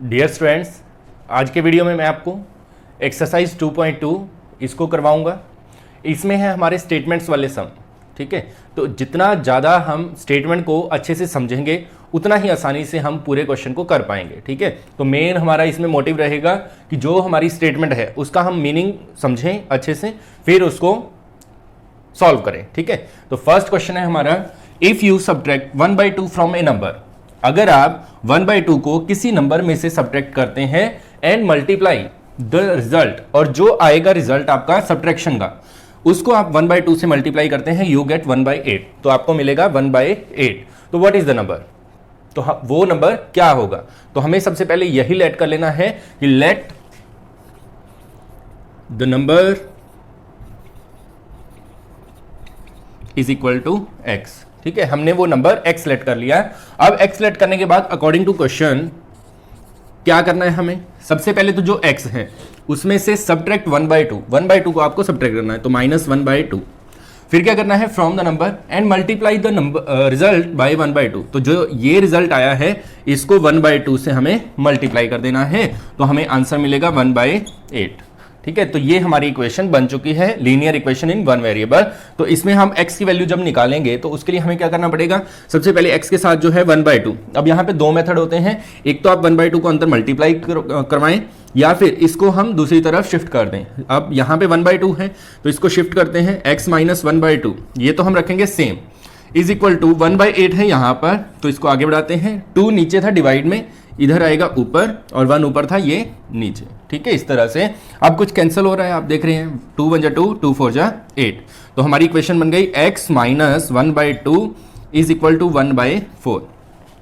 Dear students, आज के video में मैं आपको एक्सरसाइज 2.2 इसको करवाऊंगा। इसमें है हमारे स्टेटमेंट्स वाले सम। ठीक है, तो जितना ज़्यादा हम स्टेटमेंट को अच्छे से समझेंगे उतना ही आसानी से हम पूरे क्वेश्चन को कर पाएंगे। ठीक है, तो मेन हमारा इसमें मोटिव रहेगा कि जो हमारी स्टेटमेंट है उसका हम मीनिंग समझें अच्छे से, फिर उसको सॉल्व करें। ठीक है, तो फर्स्ट क्वेश्चन है हमारा, if you subtract 1/2 from A number. अगर आप 1/2 को किसी नंबर में से सब्ट्रैक्ट करते हैं एंड मल्टीप्लाई द रिजल्ट, और जो आएगा रिजल्ट आपका सब्ट्रैक्शन का उसको आप 1/2 से मल्टीप्लाई करते हैं, यू गेट 1/8, तो आपको मिलेगा 1/8। तो व्हाट इज द नंबर, तो वो नंबर क्या होगा। तो हमें सबसे पहले यही लेट कर लेना है कि let the number is equal to x. ठीक है, हमने वो नंबर x लेट कर लिया। अब x लेट करने के बाद अकॉर्डिंग टू क्वेश्चन क्या करना है हमें, सबसे पहले तो जो x है उसमें से सब्ट्रैक्ट 1/2 को आपको सब्ट्रैक्ट करना है, तो -1/2। फिर क्या करना है, from the number and multiply the number result by 1/2। तो जो ये रिजल्ट आया है इसको 1/2 से हमें मल्टीप्लाई कर देना है, तो हमें आंसर मिलेगा 1/8। ठीक है, तो ये हमारी इक्वेशन बन चुकी है, linear equation in one variable. तो इसमें हम x की वैल्यू जब निकालेंगे तो उसके लिए हमें क्या करना पड़ेगा, सबसे पहले x के साथ जो है 1/2। अब यहाँ पे दो मेथड होते हैं, एक तो आप 1/2 को अंदर मल्टीप्लाई करवाएं या फिर इसको हम दूसरी तरफ शिफ्ट कर दें। अब यहाँ पे 1/2 है तो इसको शिफ्ट करते हैं, x माइनस 1/2 ये तो हम रखेंगे सेम, इज इक्वल टू 1/8 है यहाँ पर, तो इसको आगे बढ़ाते हैं। 2 नीचे था डिवाइड में, इधर आएगा ऊपर, और 1 ऊपर था ये नीचे। ठीक है, इस तरह से अब कुछ कैंसिल हो रहा है, आप देख रहे हैं 2 1 जा 2, 2 4 जा 8। तो हमारी इक्वेशन बन गई x minus 1/2 is equal to 1/4।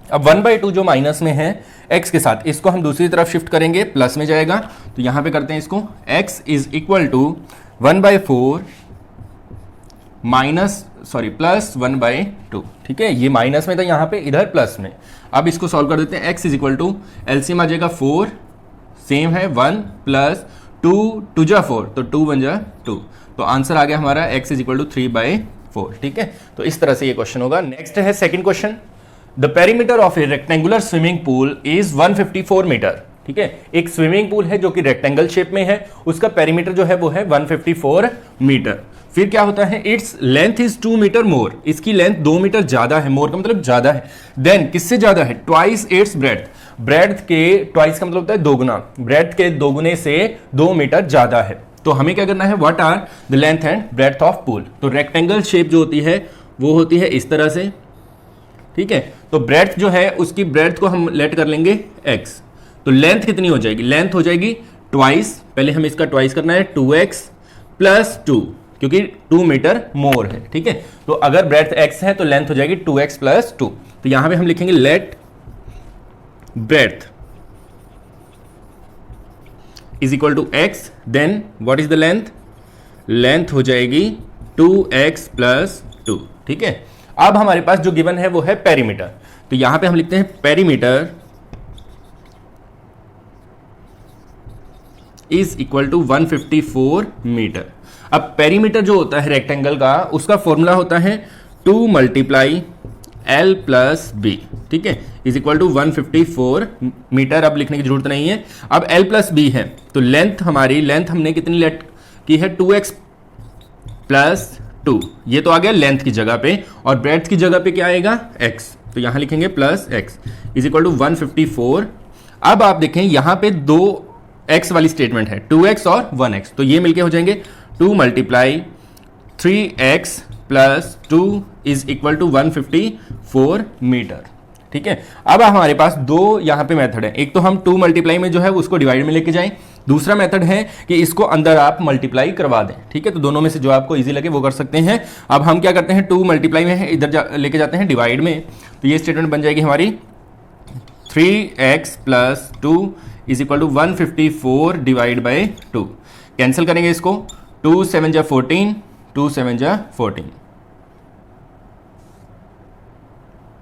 अब 1/2 जो माइनस में है x के साथ, इसको हम दूसरी तरफ शिफ्ट करेंगे, प्लस में जाएगा। तो यहां पे करते हैं इसको, x is equal to 1/4 plus 1/2। ठीक है, ये माइनस में था यहाँ पे, इधर प्लस में। अब इसको सॉल्व कर देते हैं, x is equal to LCM आ जाएगा 4, सेम है 1 प्लस 2 2 जा 4, तो 2 1 जा 2। तो आंसर आ गया हमारा x इज इक्वल टू 3/4। ठीक है, तो इस तरह से ये क्वेश्चन होगा। नेक्स्ट है second question, the perimeter of a rectangular swimming pool is 154 metre. ठीक है, एक स्विमिंग पूल है जो कि रेक्टेंगल शेप में है, उसका पेरीमीटर जो है वो है 154 मीटर। फिर क्या होता है, it's length is 2 metre more, इसकी लेंथ 2 मीटर ज्यादा है, मोर का मतलब ज्यादा है। देन किससे ज्यादा है, ट्वाइस इट्स ब्रेड्थ, ब्रेड्थ के ट्वाइस का मतलब होता है दोगुना, ब्रेड्थ के दोगुने से 2 मीटर ज्यादा है। तो हमें क्या करना है, what are the length and breadth of pool. तो रेक्टेंगल शेप जो होती है वो होती है इस तरह से। ठीक है, तो ब्रेड्थ जो है उसकी ब्रेड्थ को हम लेट कर लेंगे x, तो लेंथ कितनी हो जाएगी, लेंथ हो जाएगी ट्वाइस, पहले हमें इसका ट्वाइस करना है 2x प्लस 2, क्योंकि 2 मीटर मोर है। ठीक है, तो अगर ब्रेड्थ x है तो लेंथ हो जाएगी 2x प्लस 2। तो यहां पे हम लिखेंगे let breadth is equal to x, then what is the length, length हो जाएगी 2x प्लस 2। ठीक है, अब हमारे पास जो गिवन है वो है पेरीमीटर, तो यहां पे हम लिखते हैं perimeter is equal to 154 metre. अब पेरीमीटर जो होता है रेक्टेंगल का, उसका फॉर्मूला होता है 2 मल्टीप्लाई L प्लस B। ठीक है, इज इक्वल टू 154 मीटर। अब लिखने की जरूरत नहीं है, अब L प्लस B है, तो लेंथ हमारी, लेंथ हमने कितनी लेट की है 2x प्लस 2, ये तो आ गया लेंथ की जगह पे, और ब्रेड्थ की जगह पे क्या आएगा x, तो यहां लिखेंगे plus x is equal to 154। अब आप देखें यहां पे दो x वाली स्टेटमेंट है, 2x और 1x, तो ये मिलके हो जाएंगे 2 multiply 3x plus 2 is equal to 154 metre. ठीक है, अब हमारे पास दो यहाँ पे मेथड है, एक तो हम 2 मल्टीप्लाई में जो है उसको डिवाइड में लेके जाएं, दूसरा मेथड है कि इसको अंदर आप मल्टीप्लाई करवा दें। ठीक है, तो दोनों में से जो आपको इजी लगे वो कर सकते हैं। अब हम क्या करते हैं, 2 मल्टीप्लाई में है, इधर लेके जाते हैं डिवाइड में, तो ये स्टेटमेंट बन जाएगी हमारी 3x plus 2 is equal to 154 divide by 2। Cancel करेंगे इसको, 2 7 जा 14, 2 7 जा 14।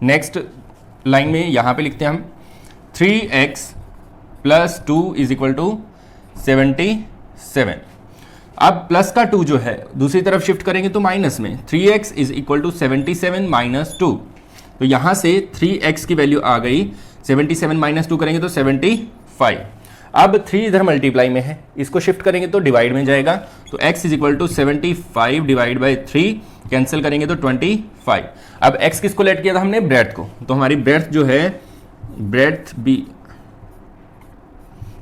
नेक्स्ट लाइन में यहां पे लिखते हैं हम 3x plus 2 is equal to 77। अब प्लस का 2 जो है दूसरी तरफ शिफ्ट करेंगे तो माइनस में, 3x is equal to 77 minus 2, तो यहां से 3x की वैल्यू आ गई 77 माइनस 2 करेंगे तो 74 5। अब 3 इधर मल्टीप्लाई में है, इसको शिफ्ट करेंगे तो डिवाइड में जाएगा, तो x is equal to 75 divide by 3, cancel करेंगे तो 25। अब x किसको लेट किया था हमने? ब्रेड्थ को, तो हमारी ब्रेड्थ जो है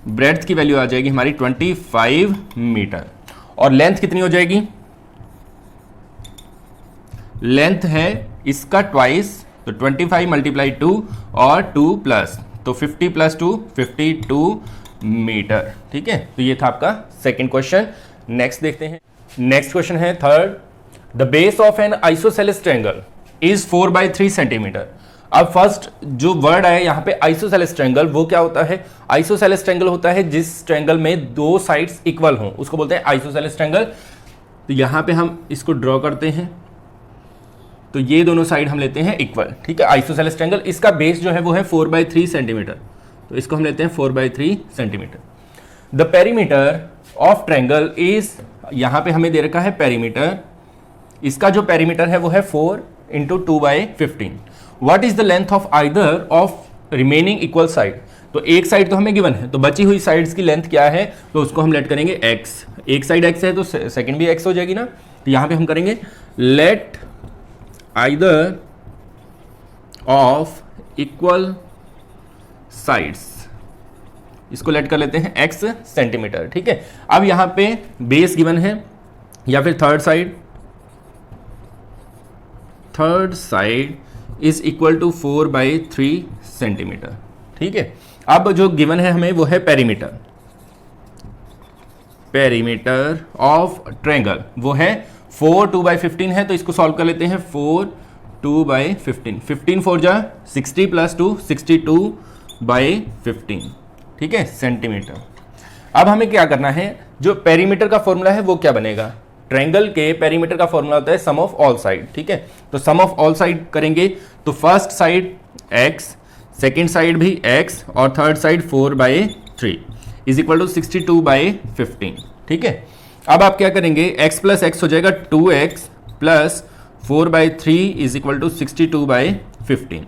ब्रेड्थ की वैल्यू आ जाएगी हमारी 25 मीटर। और लेंथ कितनी हो जाएगी? लेंथ है इसका ट्वाइस, तो 25 मल्टीप्लाई 2 और 2 प्लस, तो 50 प्लस 2 52 मीटर। ठीक है, तो ये था आपका सेकंड क्वेश्चन। नेक्स्ट देखते हैं। नेक्स्ट क्वेश्चन है third, the base of N isosceles triangle is 4/3 centimetre. अब फर्स्ट जो वर्ड है यहाँ पे आइसोसेलेस ट्रायंगल, वो क्या होता है? आइसोसेलेस ट्रायंगल होता है जिस ट्रायंगल में दो साइड्स इक्वल हों, उसको बोलते हैं आइसोसेलेस ट्रायंगल। तो यहाँ पे हम इसको ड्रॉ करते हैं, तो ये दोनों साइड हम लेते हैं इक्वल। ठीक है, आइसोसेलेस ट्रायंगल, इसका बेस जो है वो है 4/3 सेंटीमीटर, तो इसको हम लेते हैं 4/3 centimetre. The perimeter of triangle is, यहाँ पे हमें दे रखा है पेरीमीटर, इसका जो पेरीमीटर है वो है 4 into 2/15। What is the length of either of remaining equal side? तो एक साइड तो हमें गिवन है, तो बची हुई साइड्स की लेंथ क्या है? तो उसको हम लेट करेंगे x। एक साइड x है तो सेकंड भी x हो जाएगी ना, तो यहाँ पे हम करेंगे let either of equal sides, इसको लेट कर लेते हैं x सेंटीमीटर। ठीक है, अब यहाँ पे बेस गिवन है या फिर third side is equal to 4/3 centimetre. ठीक है, अब जो गिवन है हमें वो है पेरीमीटर ऑफ ट्रायंगल, वो है 4 2/15 है, तो इसको सॉल्व कर लेते हैं। 4 2/15, 15 4 जा 60 प्लस 2 62/15। ठीक है, सेंटीमीटर। अब हमें क्या करना है, जो पेरीमीटर का फॉर्मूला है वो क्या बनेगा? ट्रायंगल के पेरीमीटर का फॉर्मूला होता है सम ऑफ ऑल साइड। ठीक है, तो सम ऑफ ऑल साइड करेंगे तो first side x, second side भी x और third side 4/3 is equal to 62/15। ठीक है, अब आप क्या करेंगे, x प्लस x हो जाएगा 2x plus 4/3 is equal to 62/15।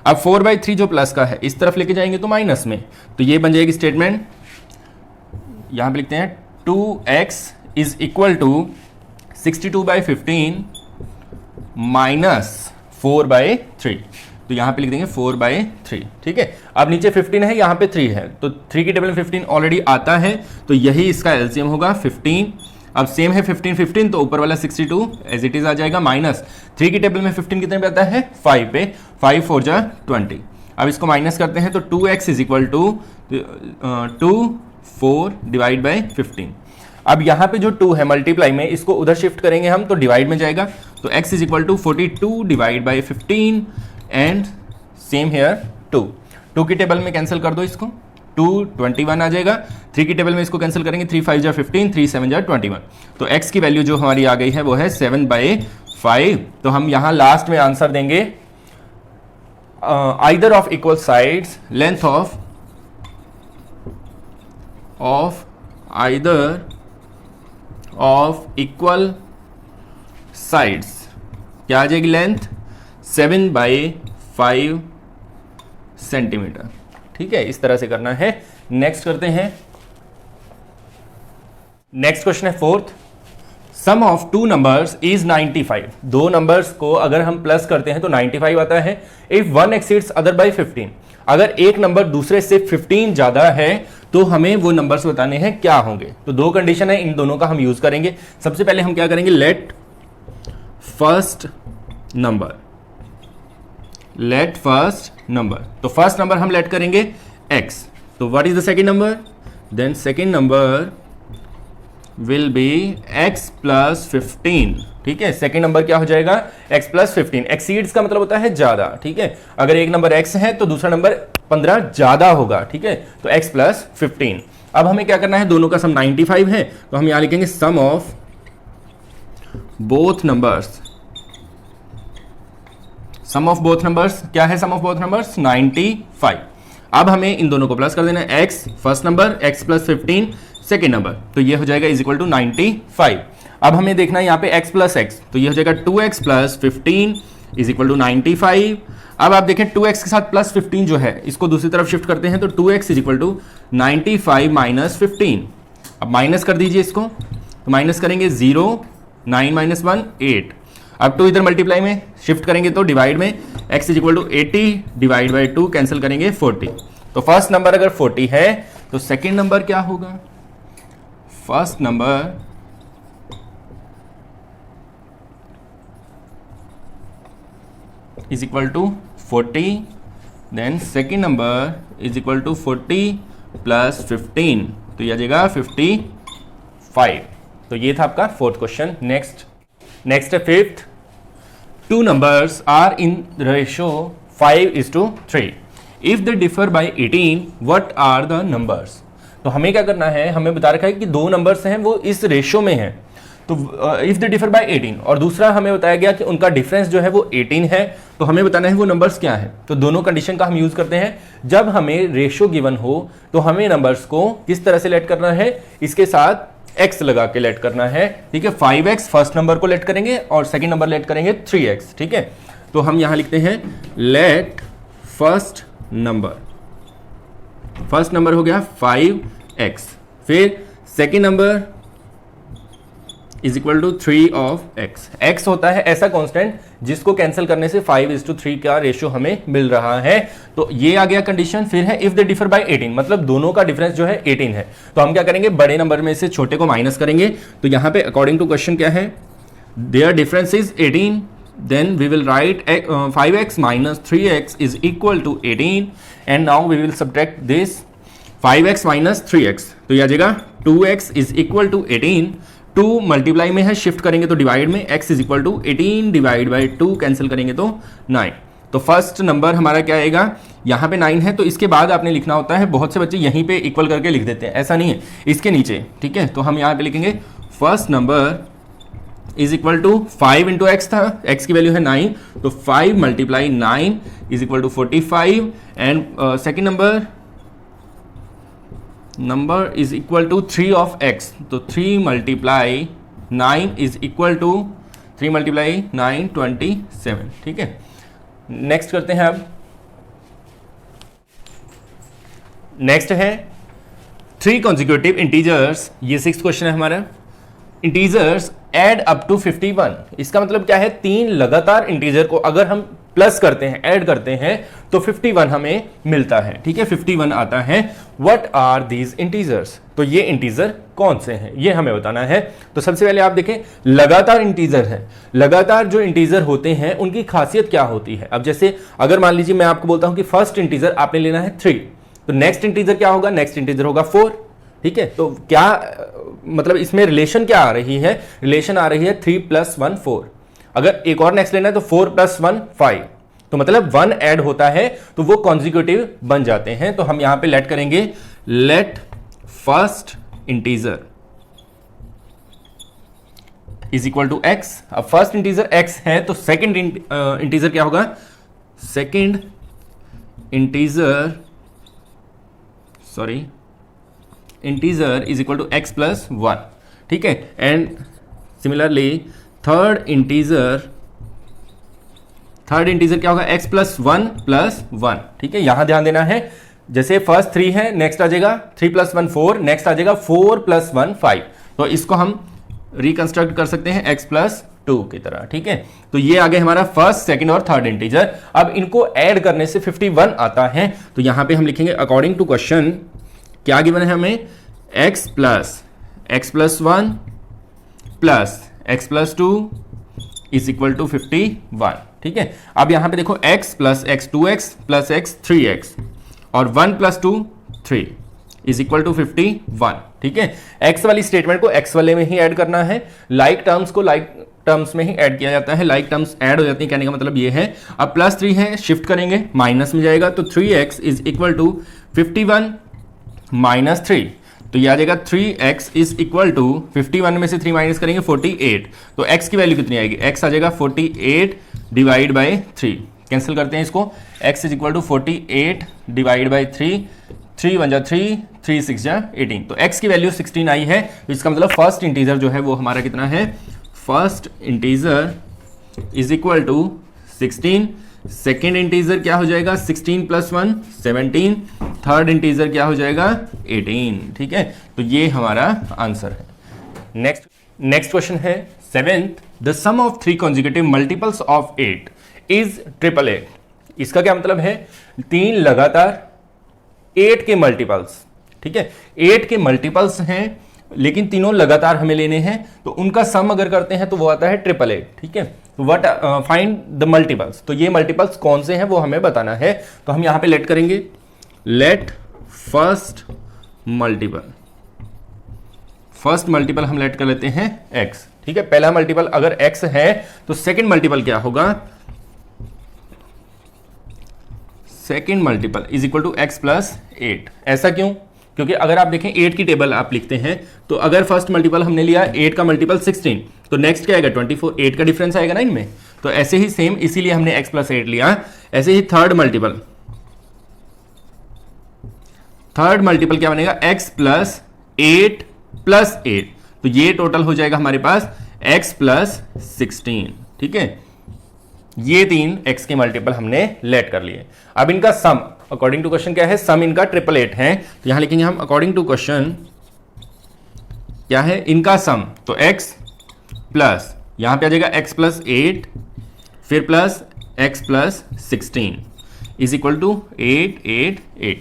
अब 4/3 जो प्लस का है इस तरफ लेके जाएंगे तो माइनस में, तो ये बन जाएगी स्टेटमेंट, यहां पे लिखते हैं 2x is equal to 62/15 minus 4/3, तो यहां पे लिख देंगे 4/3। ठीक है, अब नीचे 15 है, यहां पे 3 है, तो 3 की टेबल में 15 ऑलरेडी आता है, तो यही इसका एलसीएम होगा 15। अब सेम है 15 15, तो ऊपर वाला 62 एज इट इज आ जाएगा, माइनस 3 की टेबल में 15 कितने पे आता है? 5 पे, 5 4 जा 20। अब इसको माइनस करते हैं तो 2x is equal to 4 divide by 15। अब यहाँ पे जो 2 है मल्टीप्लाई में, इसको उधर शिफ्ट करेंगे हम तो डिवाइड में जाएगा, तो x is equal to 42 divide by 15 and same here 2 की टेबल में कैंसिल कर दो इसको, 2 21 आ जाएगा। 3 की टेबल में इसको कैंसिल करेंगे, 3 5 जा 15, 3 7 जा 21, तो x की वैल्यू जो हमारी आ गई है वो है 7/5। तो हम यहाँ लास्ट में आंसर देंगे either of equal sides, length of either of equal sides क्या आ जाएगी? Length 7/5 centimetre. ठीक है, इस तरह से करना है। नेक्स्ट करते हैं, नेक्स्ट क्वेश्चन है fourth, sum of 2 numbers is 95। 2 numbers को अगर हम प्लस करते हैं तो 95 आता है। इफ 1 एक्सीड्स अदर बाय 15, अगर एक नंबर दूसरे से 15 ज्यादा है तो हमें वो नंबर्स बताने हैं, क्या होंगे? तो 2 कंडीशन है, इन दोनों का हम यूज करेंगे। सबसे पहले हम क्या करेंगे, लेट फर्स्ट नंबर, तो फर्स्ट नंबर हम लेट करेंगे x, तो what is the second number? Then second number will be x plus 15। ठीक है, सेकंड नंबर क्या हो जाएगा? x plus 15। एक्सीड्स का मतलब होता है ज्यादा। ठीक है, अगर एक नंबर x है तो दूसरा नंबर 15 ज्यादा होगा। ठीक है, तो x प्लस 15। अब हमें क्या करना है, दोनों का सम 95 है, तो हम यहां लिखेंगे sum of both numbers. Sum of both numbers क्या है? Sum of both numbers 95। अब हमें इन दोनों को प्लस कर देना है, x first number, x plus 15 second number, तो ये हो जाएगा इज इक्वल टू 95। अब हमें देखना है यहाँ पे x प्लस x, तो ये हो जाएगा 2x plus 15 is equal to 95। अब आप देखें 2x के साथ प्लस 15 जो है इसको दूसरी तरफ शिफ्ट करते हैं तो 2x is equal to 95 minus 15। अब माइनस कर दीजिए इसको, तो माइनस करेंगे 0, 9 माइनस 1 8। अब 2 इधर मल्टीप्लाई में शिफ्ट करेंगे तो डिवाइड में x is equal to 80 divide by 2 cancel करेंगे 40। तो फर्स्ट नंबर अगर 40 है तो सेकेंड नंबर क्या होगा? First number is equal to 40, then second number is equal to 40 plus 15, तो ये आ जाएगा 55। तो ये था आपका फोर्थ क्वेश्चन। नेक्स्ट है fifth. Two numbers are in ratio 5:3। If they differ by 18 what are the numbers? तो हमें क्या करना है, हमें बता रखा है कि दो नंबर्स हैं वो इस रेशियो में हैं, तो इफ दे डिफर बाय 18, और दूसरा हमें बताया गया कि उनका डिफरेंस जो है वो 18 है, तो हमें बताना है वो नंबर्स क्या है। तो दोनों कंडीशन का हम यूज करते हैं। जब हमें रेशियो गिवन हो तो हमें नंबर्स को किस तरह से लेट करना है, इसके साथ x लगा के लेट करना है, ठीक है। 5x फर्स्ट नंबर को लेट करेंगे और सेकंड नंबर लेट करेंगे 3x, ठीक है। तो हम यहां लिखते हैं लेट फर्स्ट नंबर हो गया 5x, फिर second number is equal to 3 of x। x होता है ऐसा कांस्टेंट जिसको कैंसिल करने से 5:3 का रेशियो हमें मिल रहा है। तो ये आ गया कंडीशन। फिर है इफ दे डिफर बाय 18, मतलब दोनों का डिफरेंस जो है 18 है, तो हम क्या करेंगे, बड़े नंबर में से छोटे को माइनस करेंगे। तो यहां पे अकॉर्डिंग टू क्वेश्चन क्या है, there difference is 18, then we will write 5x minus 3x is equal to 18, and now we will subtract this 5x minus 3x, तो ये आ जाएगा 2x is equal to 18। 2 multiply में है, शिफ्ट करेंगे तो डिवाइड में, x is equal to 18 divide by 2 cancel करेंगे तो 9। तो फर्स्ट नंबर हमारा क्या आएगा, यहाँ पे 9 है, तो इसके बाद आपने लिखना होता है, बहुत से बच्चे यहीं पे इक्वल करके लिख देते हैं, ऐसा नहीं है, इसके नीचे, ठीक है। तो हम यहाँ पे लिखेंगे first number is equal to 5 into x था, x की वैल्यू है 9, तो 5 multiply 9 is equal to 45, and second number is equal to 3 of x, तो 3 multiply 9 is equal to 3 multiply 9 27, ठीक है। नेक्स्ट करते हैं अब, नेक्स्ट है 3 कॉन्जिक्यूटिव इंटीजर्स, ये 6th क्वेश्चन है हमारा। इंटीजर्स एड अप टू 51, इसका मतलब क्या है, 3 लगातार इंटीजर को अगर हम प्लस करते हैं, ऐड करते हैं, तो 51 हमें मिलता है, ठीक है, 51 आता है। What are these integers? तो ये इंटीजर कौन से हैं, ये हमें बताना है। तो सबसे पहले आप देखें, लगातार इंटीजर है, लगातार जो इंटीजर होते हैं उनकी खासियत क्या होती है। अब जैसे अगर मान लीजिए मैं आपको बोलता हूं कि फर्स्ट इंटीजर आपने लेना है 3, तो नेक्स्ट इंटीजर क्या होगा, नेक्स्ट इंटीजर होगा 4, ठीक है। तो क्या मतलब इसमें रिलेशन क्या आ रही है, रिलेशन आ रही है 3 + 1 4। अगर एक और नेक्स्ट लेना है तो 4 + 1 5, तो मतलब 1 ऐड होता है तो वो कॉन्जिक्यूटिव बन जाते हैं। तो हम यहां पे लेट करेंगे, let first integer is equal to x। अब फर्स्ट इंटीजर x है तो सेकंड इंटीजर क्या होगा, second integer is equal to x + 1, ठीक है। एंड सिमिलरली थर्ड इंटीजर क्या होगा, x + 1 + 1, ठीक है। यहां ध्यान देना है, जैसे फर्स्ट 3 है, नेक्स्ट आ जाएगा 3 + 1 4, नेक्स्ट आ जाएगा 4 + 1 5, तो इसको हम रिकंस्ट्रक्ट कर सकते हैं x + 2 की तरह, ठीक है। तो ये आ गया हमारा फर्स्ट, सेकंड और थर्ड इंटीजर। अब इनको ऐड करने से 51 आता है, तो यहां पे हम लिखेंगे अकॉर्डिंग टू क्वेश्चन क्या गिवन है हमें, x + 1 plus x + 2 is equal to 51, ठीक है। अब यहां पे देखो x + x 2x + x 3x और 1 + 2 3 इज इक्वल टू 51, ठीक है। x वाली स्टेटमेंट को x वाले में ही ऐड करना है, लाइक टर्म्स को लाइक टर्म्स में ही ऐड किया जाता है, लाइक टर्म्स ऐड हो जाती है, कहने का मतलब ये है। अब +3 है, शिफ्ट करेंगे, माइनस में जाएगा, तो 3x इज इक्वल टू 51 - 3, तो ये आ जाएगा 3x इज इक्वल टू 51 में से 3 माइनस करेंगे 48, तो x की वैल्यू कितनी आएगी, x आ जाएगा 48 डिवाइड बाई 3, कैंसिल करते हैं इसको, x is equal to 48 divide by 3, 3 × 3, 3 × 6 = 18, तो x की वैल्यू 16 आई है। तो इसका मतलब फर्स्ट इंटीजर जो है वो हमारा कितना है, first integer is equal to 16, second integer क्या हो जाएगा 16 प्लस 1 17, थर्ड इंटीजर क्या हो जाएगा 18। ठीक है, तो ये हमारा आंसर है। नेक्स्ट क्वेश्चन है 7th, the sum of 3 consecutive multiples of 8 is 888। इसका क्या मतलब है, 3 लगातार 8 के मल्टीपल्स, ठीक है 8 के मल्टीपल्स हैं लेकिन तीनों लगातार हमें लेने हैं, तो उनका सम अगर करते हैं तो वो आता है 888। ठीक है, तो व्हाट फाइंड द मल्टीपल्स, तो ये मल्टीपल्स कौन से हैं वो हमें बताना है। तो हम यहां पे लेट करेंगे, लेट फर्स्ट मल्टीपल हम लेट कर लेते हैं x। ठीक है, पहला मल्टीपल अगर x है तो सेकंड मल्टीपल क्या होगा, second multiple is equal to x plus 8। ऐसा क्यों, क्योंकि अगर आप देखें 8 की टेबल आप लिखते हैं तो अगर फर्स्ट मल्टीपल हमने लिया 8 का मल्टीपल 16, तो नेक्स्ट क्या आएगा 24, 8 का डिफरेंस आएगा ना इनमें। तो ऐसे ही सेम, इसीलिए हमने x प्लस 8 लिया। ऐसे ही थर्ड मल्टीपल क्या बनेगा, x प्लस 8 प्लस 8, तो ये टोटल हो जाएगा हमारे पास x प्लस 16। ठीक है, ये 3 x के मल्टीपल हमने लेट कर लिए। अब इनका सम अकॉर्डिंग टू क्वेश्चन क्या है, सम इनका 888 है, तो यहां लिखेंगे हम अकॉर्डिंग टू क्वेश्चन क्या है इनका सम, तो x प्लस यहां पे आ जाएगा x प्लस 8 फिर plus x plus 16 is equal to 888।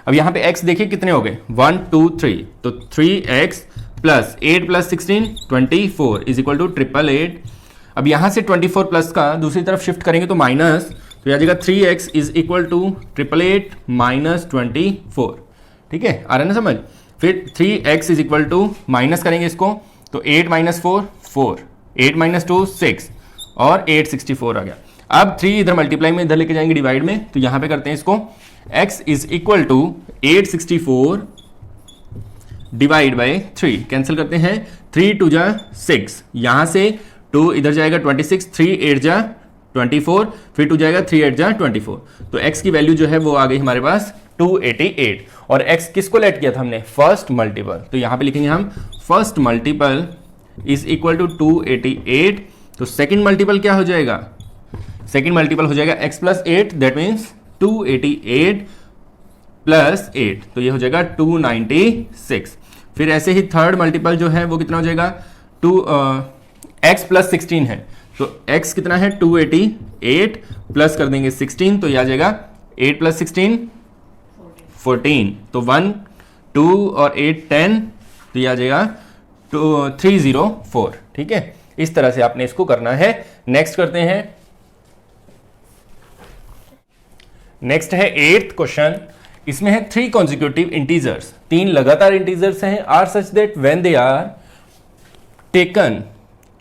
अब यहां पे x देखिए कितने हो गए 1 2 3, तो 3x plus 8 plus 16 24 is equal to 888। अब यहां से 24 प्लस का दूसरी तरफ शिफ्ट करेंगे तो माइनस, तो आ जाएगा 3x is equal to 888 minus 24। ठीक है, आ रहा है ना समझ। फिर 3x is equal to minus करेंगे इसको, तो 8 माइनस 4 4, 8 माइनस 2 6 और 864 आ गया। अब 3 इधर मल्टीप्लाई में इधर लेके जाएंगे डिवाइड में, तो यहां पे करते हैं इसको, x is equal to 864 divide by 3, cancel करते हैं, 3 2 जा 6, यहां से 2 इधर जाएगा 26, 3 8 जा 24, फिर 2 जाएगा 3 8 जा 24, तो x की वैल्यू जो है वो आ गई हमारे पास 288। और x किसको लेट किया था हमने, फर्स्ट मल्टीपल, तो यहां पे लिखेंगे हम first multiple is equal to 288। तो सेकंड मल्टीपल क्या हो जाएगा, सेकंड मल्टीपल हो जाएगा x plus 8, that means 288 plus 8, तो ये हो जाएगा 296। फिर ऐसे ही थर्ड मल्टीपल जो है वो कितना हो जाएगा, x प्लस 16 है, तो x कितना है 288 प्लस कर देंगे 16, तो ये आ जाएगा 8 प्लस 16 14, तो 1 2 और 8 10, तो ये आ जाएगा 304। ठीक है, इस तरह से आपने इसको करना है। नेक्स्ट करते हैं, नेक्स्ट है 8th क्वेश्चन। इसमें है 3 कॉन्जिक्यूटिव इंटीजर्स, 3 लगातार इंटीजर्स हैं, are such that when they are taken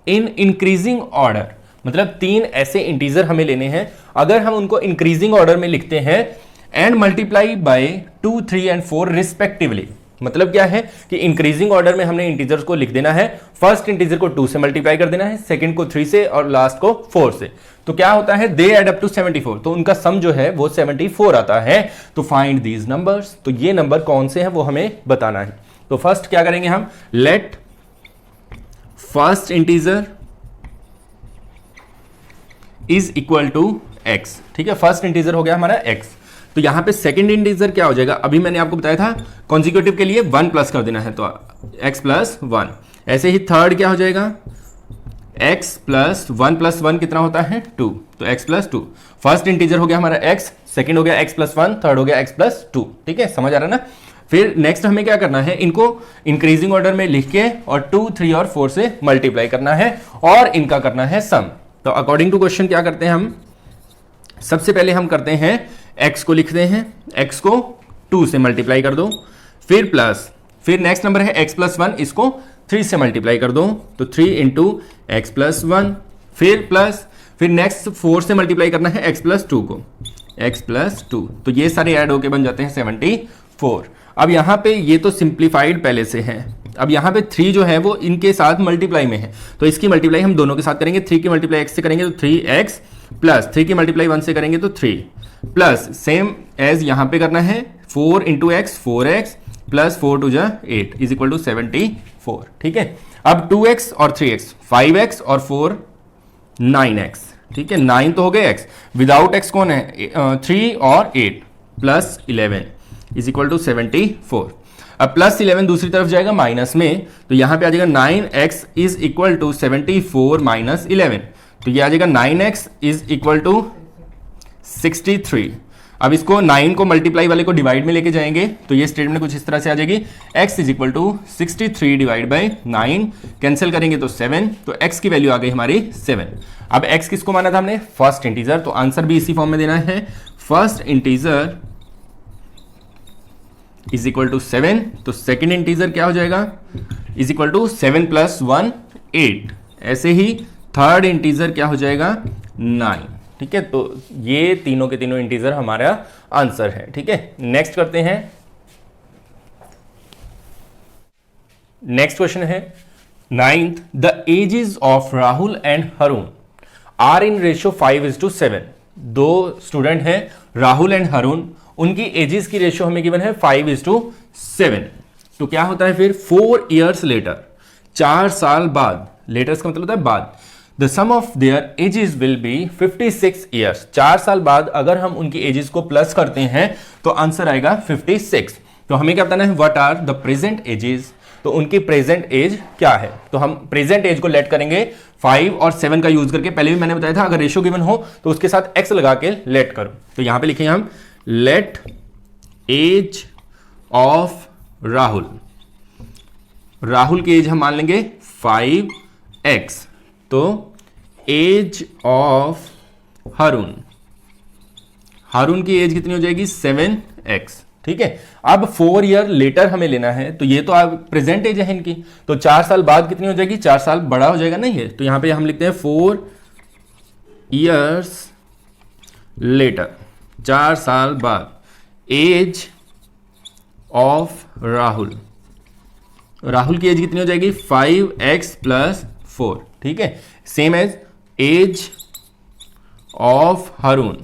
in increasing order, मतलब 3 ऐसे इंटीजर हमें लेने हैं, अगर हम उनको इंक्रीजिंग ऑर्डर में लिखते हैं and multiply by 2 3 and 4 respectively, मतलब क्या है कि इंक्रीजिंग ऑर्डर में हमने इंटीजर्स को लिख देना है, फर्स्ट इंटीजर को 2 से मल्टीप्लाई कर देना है, सेकंड को 3 से और लास्ट को 4 से, तो क्या होता है दे एड अप टू 74, तो उनका सम जो है वो 74 आता है। तो फाइंड दीज नंबर्स, तो ये नंबर कौन से हैं वो हमें बताना है। तो फर्स्ट क्या करेंगे हम, let first integer is equal to x। ठीक है, फर्स्ट इंटीजर हो गया हमारा x, तो यहां पे सेकंड इंटीजर क्या हो जाएगा, अभी मैंने आपको बताया था कॉन्जिक्यूटिव के लिए 1 प्लस कर देना है, तो x प्लस 1। ऐसे ही थर्ड क्या हो जाएगा, x प्लस 1 कितना होता है 2, तो x प्लस 2। फर्स्ट इंटीजर हो गया हमारा x, सेकंड हो गया x प्लस 1, थर्ड हो गया x प्लस 2। ठीक है, समझ आ रहा है ना। फिर नेक्स्ट हमें क्या करना है, इनको इंक्रीजिंग ऑर्डर में लिख के और 2 3 और 4 से मल्टीप्लाई करना है और इनका करना है सम। तो अकॉर्डिंग टू क्वेश्चन क्या करते हैं हम, सबसे पहले हम करते हैं x को लिखते हैं, x को 2 से मल्टीप्लाई कर दो, फिर प्लस, फिर नेक्स्ट नंबर है x प्लस 1, इसको 3 से मल्टीप्लाई कर दो, तो 3 इंटू एक्स प्लस 1, फिर प्लस, फिर नेक्स्ट 4 से मल्टीप्लाई करना है x प्लस 2 को, x प्लस 2, तो ये सारे ऐड होके बन जाते हैं 74। अब यहाँ पे ये तो सिंप्लीफाइड पहले से है, अब यहाँ पे 3 जो है वो इनके साथ मल्टीप्लाई में है, तो इसकी मल्टीप्लाई हम दोनों के साथ करेंगे। 3 की मल्टीप्लाई x से करेंगे तो 3x प्लस 3 की मल्टीप्लाई 1 से करेंगे तो 3 प्लस सेम एज यहाँ पे करना है 4 into x 4x plus 4 to जा 8 इज इक्वल टू 74। ठीक है, अब 2x और 3x 5x और 4 9x। ठीक है, 9 तो हो गए x, विदाउट x कौन है 3 और 8 प्लस 11 इज इक्वल टू 74। अब प्लस 11 दूसरी तरफ जाएगा माइनस में, तो यहां पे आ जाएगा 9x is equal to 74 minus 11, तो ये आ जाएगा 9x इज इक्वल टू 63। अब इसको 9 को मल्टीप्लाई वाले को डिवाइड में लेके जाएंगे तो ये स्टेटमेंट कुछ इस तरह से आ जाएगी, x is equal to 63 divide by 9, cancel करेंगे तो 7, तो x की वैल्यू आ गई हमारी 7। अब x किसको माना था हमने, फर्स्ट इंटीजर, तो आंसर भी इसी फॉर्म में देना है, first integer is equal to 7, तो सेकेंड इंटीजर क्या हो जाएगा, इज इक्वल टू 7 प्लस 1 8, ऐसे ही थर्ड इंटीजर क्या हो जाएगा 9। ठीक है, तो ये तीनों के तीनों इंटीजर हमारा आंसर है। ठीक है, नेक्स्ट करते हैं। नेक्स्ट क्वेश्चन है 9th, the ages of Rahul and Harun are in ratio 5:7। दो स्टूडेंट हैं राहुल एंड हरुण, उनकी एजेस की रेशियो हमें गिवन है 5:7। तो क्या होता है फिर 4 years लेटर, 4 साल बाद, लेटर्स का मतलब होता है बाद, the sum of their ages will be 56 years। 4 साल बाद अगर हम उनकी एजेस को प्लस करते हैं तो आंसर आएगा 56। तो हमें क्या बताना है, what are the present ages, तो उनकी प्रेजेंट एज क्या है, तो हम प्रेजेंट एज को लेट करेंगे 5 और 7 का यूज करके। पहले भी मैंने बताया था अगर रेशियो गिवन हो तो उसके साथ x लगा के लेट करो, तो यहां पे लिखेंगे हम let age of Rahul, Rahul की एज हम मान लेंगे 5x, तो एज ऑफ हरुण, हरुण की एज कितनी हो जाएगी 7x। ठीक है, अब 4 year लेटर हमें लेना है, तो ये तो आप प्रेजेंट एज है इनकी, तो 4 साल बाद कितनी हो जाएगी, 4 साल बड़ा हो जाएगा नहीं है, तो यहां पे हम लिखते हैं 4 years लेटर, 4 साल बाद एज ऑफ राहुल, राहुल की एज कितनी हो जाएगी 5x प्लस 4। ठीक है, same age age of Harun,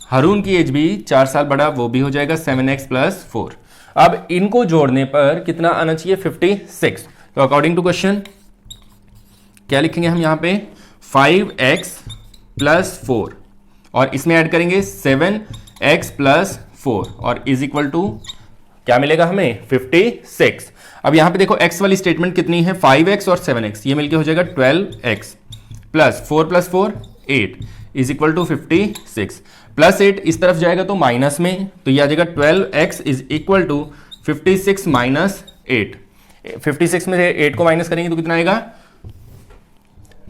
Harun की एज भी 4 साल बड़ा, वो भी हो जाएगा 7x प्लस 4। अब इनको जोड़ने पर कितना आना चाहिए 56। तो अकॉर्डिंग टू क्वेश्चन क्या लिखेंगे हम यहां पे 5x प्लस 4 और इसमें ऐड करेंगे 7x प्लस 4 और इज इक्वल टू क्या मिलेगा हमें 56। अब यहां पे देखो x वाली स्टेटमेंट कितनी है 5x और 7x, ये मिलके हो जाएगा 12x plus 4 plus 4 8 is equal to 56, plus 8 इस तरफ जाएगा तो माइनस में, तो ये आ जाएगा 12x is equal to 56 minus 8। 56 में से 8 को माइनस करेंगे तो कितना आएगा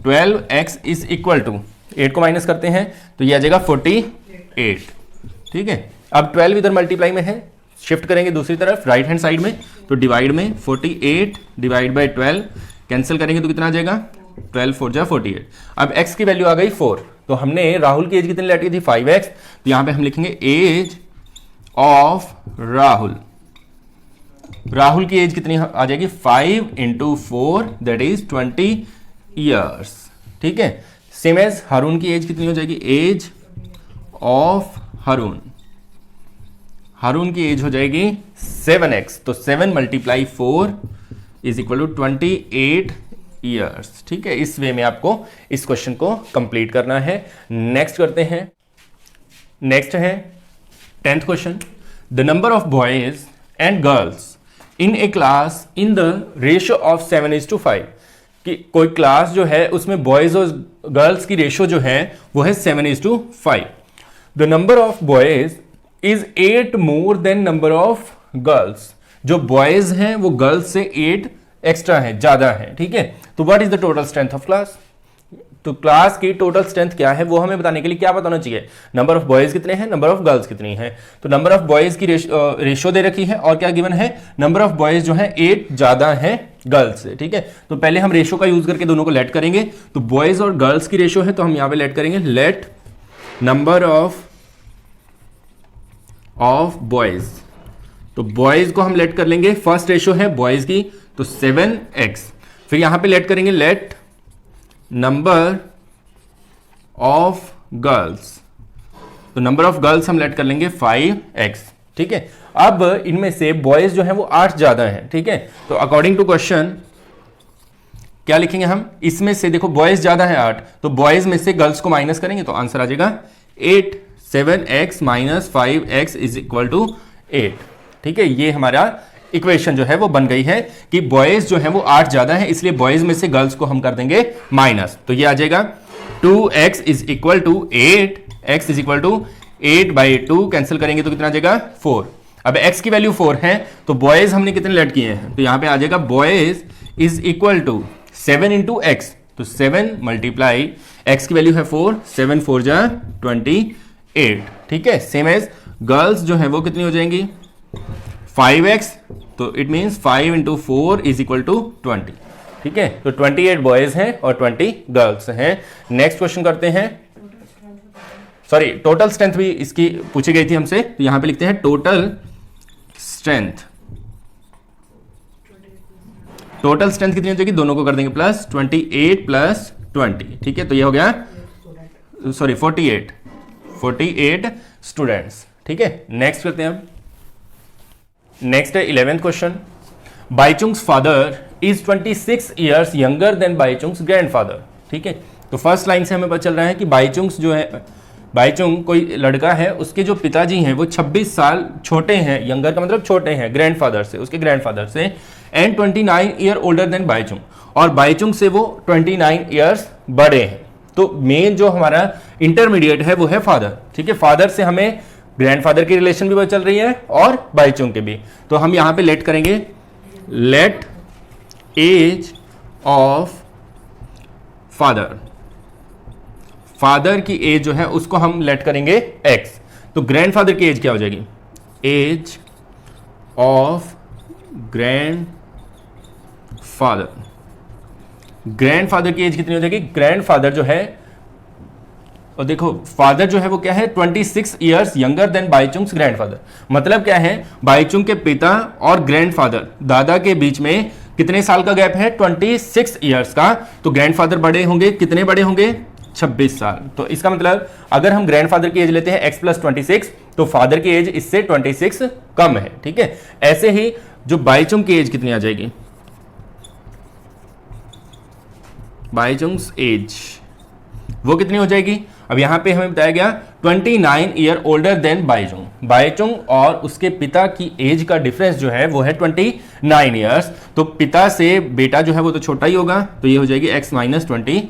12x इज इक्वल टू 8 को माइनस करते हैं तो ये आ जाएगा 48। ठीक है, अब 12 इधर मल्टीप्लाई में है, शिफ्ट करेंगे दूसरी तरफ राइट हैंड साइड में, तो डिवाइड में 48 डिवाइड बाई 12 कैंसिल करेंगे तो कितना आ जाएगा 12 4 जा 48। अब x की वैल्यू आ गई 4, तो हमने राहुल की एज कितनी लेट की थी 5x, तो यहां पे हम लिखेंगे एज ऑफ राहुल, राहुल की एज कितनी आ जाएगी 5 इंटू 4 दैट इज 20 years। ठीक है, सेम एज हरुण की एज कितनी हो जाएगी, एज ऑफ हरुण, हरुण की एज हो जाएगी 7x, तो 7 multiply 4 is equal to 28 years। ठीक है, इस वे में आपको इस क्वेश्चन को कंप्लीट करना है। नेक्स्ट करते हैं, नेक्स्ट है 10th question, the number of boys and girls in A class in the ratio of 7:5, कि कोई क्लास जो है उसमें बॉयज और गर्ल्स की रेशियो जो है वो है 7:5। The number of boys is 8 more than number of girls, जो बॉयज हैं वो गर्ल्स से 8 एक्स्ट्रा है, ज्यादा है। ठीक है, तो what is the total strength of class, तो क्लास की टोटल स्ट्रेंथ क्या है वो हमें बताने के लिए क्या बताना चाहिए, नंबर ऑफ बॉयज कितने हैं, नंबर ऑफ गर्ल्स कितनी है। तो नंबर ऑफ बॉयज की रेशियो दे रखी है और क्या गिवन है, नंबर ऑफ बॉयज जो है 8 ज्यादा है गर्ल्स से। ठीक है, तो पहले हम रेशियो का यूज करके दोनों को लेट करेंगे, तो बॉयज और गर्ल्स की रेशियो है तो हम यहां पे लेट करेंगे लेट नंबर ऑफ बॉयज, तो बॉयज को हम लेट कर लेंगे, फर्स्ट रेशियो है बॉयज की तो 7x, फिर यहां पे लेट करेंगे लेट नंबर ऑफ गर्ल्स, तो नंबर ऑफ गर्ल्स हम लेट कर लेंगे 5x। ठीक है, अब इनमें से बॉयज जो है वो 8 ज्यादा हैं। ठीक है, तो अकॉर्डिंग टू क्वेश्चन क्या लिखेंगे हम, इसमें से देखो बॉयज ज्यादा है 8, तो बॉयज में से गर्ल्स को माइनस करेंगे तो आंसर आ जाएगा 8। 7x minus 5x is equal to 8। ठीक है, ये हमारा इक्वेशन जो है वो बन गई है कि बॉयज जो है वो 8 ज्यादा है, इसलिए बॉयज में से गर्ल्स को हम कर देंगे माइनस। तो ये आ जाएगा 2x is equal to 8, x is equal to 8/2, cancel करेंगे तो कितना आ जाएगा 4। अब x की वैल्यू 4 है तो बॉयज हमने कितने लेट किए हैं, तो यहां पे आ जाएगा boys is equal to 7 into x, तो 7 मल्टीप्लाई x की वैल्यू है 4, 7 4 जा 28। ठीक है, सेम एज गर्ल्स जो है वो कितनी हो जाएंगी 5x, तो it means 5 into 4 is equal to 20। ठीक है, तो 28 बॉयज हैं और 20 गर्ल्स हैं। नेक्स्ट क्वेश्चन करते हैं, सॉरी टोटल स्ट्रेंथ भी इसकी पूछी गई थी हमसे, तो यहां पे लिखते हैं टोटल स्ट्रेंथ। टोटल स्ट्रेंथ कितनी हो जाएगी, दोनों को कर देंगे प्लस, 28 प्लस 20। ठीक है, तो ये हो गया सॉरी 48 स्टूडेंट्स। ठीक है, नेक्स्ट करते हैं हम। नेक्स्ट है 11th question. Bhaichung's father is 26 years younger than Bhaichung's grandfather. ठीक है, तो फर्स्ट लाइन से हमें पता चल रहा है कि बाइचुंग्स जो है, बाइचुंग कोई लड़का है, उसके जो पिताजी हैं वो 26 साल छोटे हैं, यंगर का मतलब छोटे हैं ग्रैंडफादर से, उसके ग्रैंडफादर से, and 29 year older than Bhaichung, और बाइचुंग से वो 29 ईयर्स बड़े हैं। तो मेन जो हमारा इंटरमीडिएट है वो है फादर। ठीक है, फादर से हमें ग्रैंडफादर की रिलेशन भी पता चल रही है और बाइचुंग के भी, तो हम यहां पे लेट करेंगे, let age of father, father की एज जो है उसको हम लेट करेंगे x, तो ग्रैंडफादर की एज क्या हो जाएगी, age of grand father. Grandfather की एज कितनी हो जाएगी, ग्रैंडफादर जो है, और देखो फादर जो है वो क्या है 26 years younger than Bhaichung's grandfather, मतलब क्या है बाइचुंग के पिता और ग्रैंडफादर दादा के बीच में कितने साल का गैप है, 26 ईयर्स का, तो ग्रैंडफादर बड़े होंगे, कितने बड़े होंगे 26 साल। तो इसका मतलब अगर हम ग्रैंडफादर की एज लेते हैं x + 26, तो फादर की एज इससे 26 कम है। ठीक है, ऐसे ही जो बाइचुंग की एज कितनी आ जाएगी, बाइचुंग्स एज वो कितनी हो जाएगी, अब यहां पे हमें बताया गया 29 year older than Bhaichung, Bhaichung और उसके पिता की एज का डिफरेंस जो है वो है 29 ईयर्स, तो पिता से बेटा जो है वो तो छोटा ही होगा, तो ये हो जाएगी x - 29।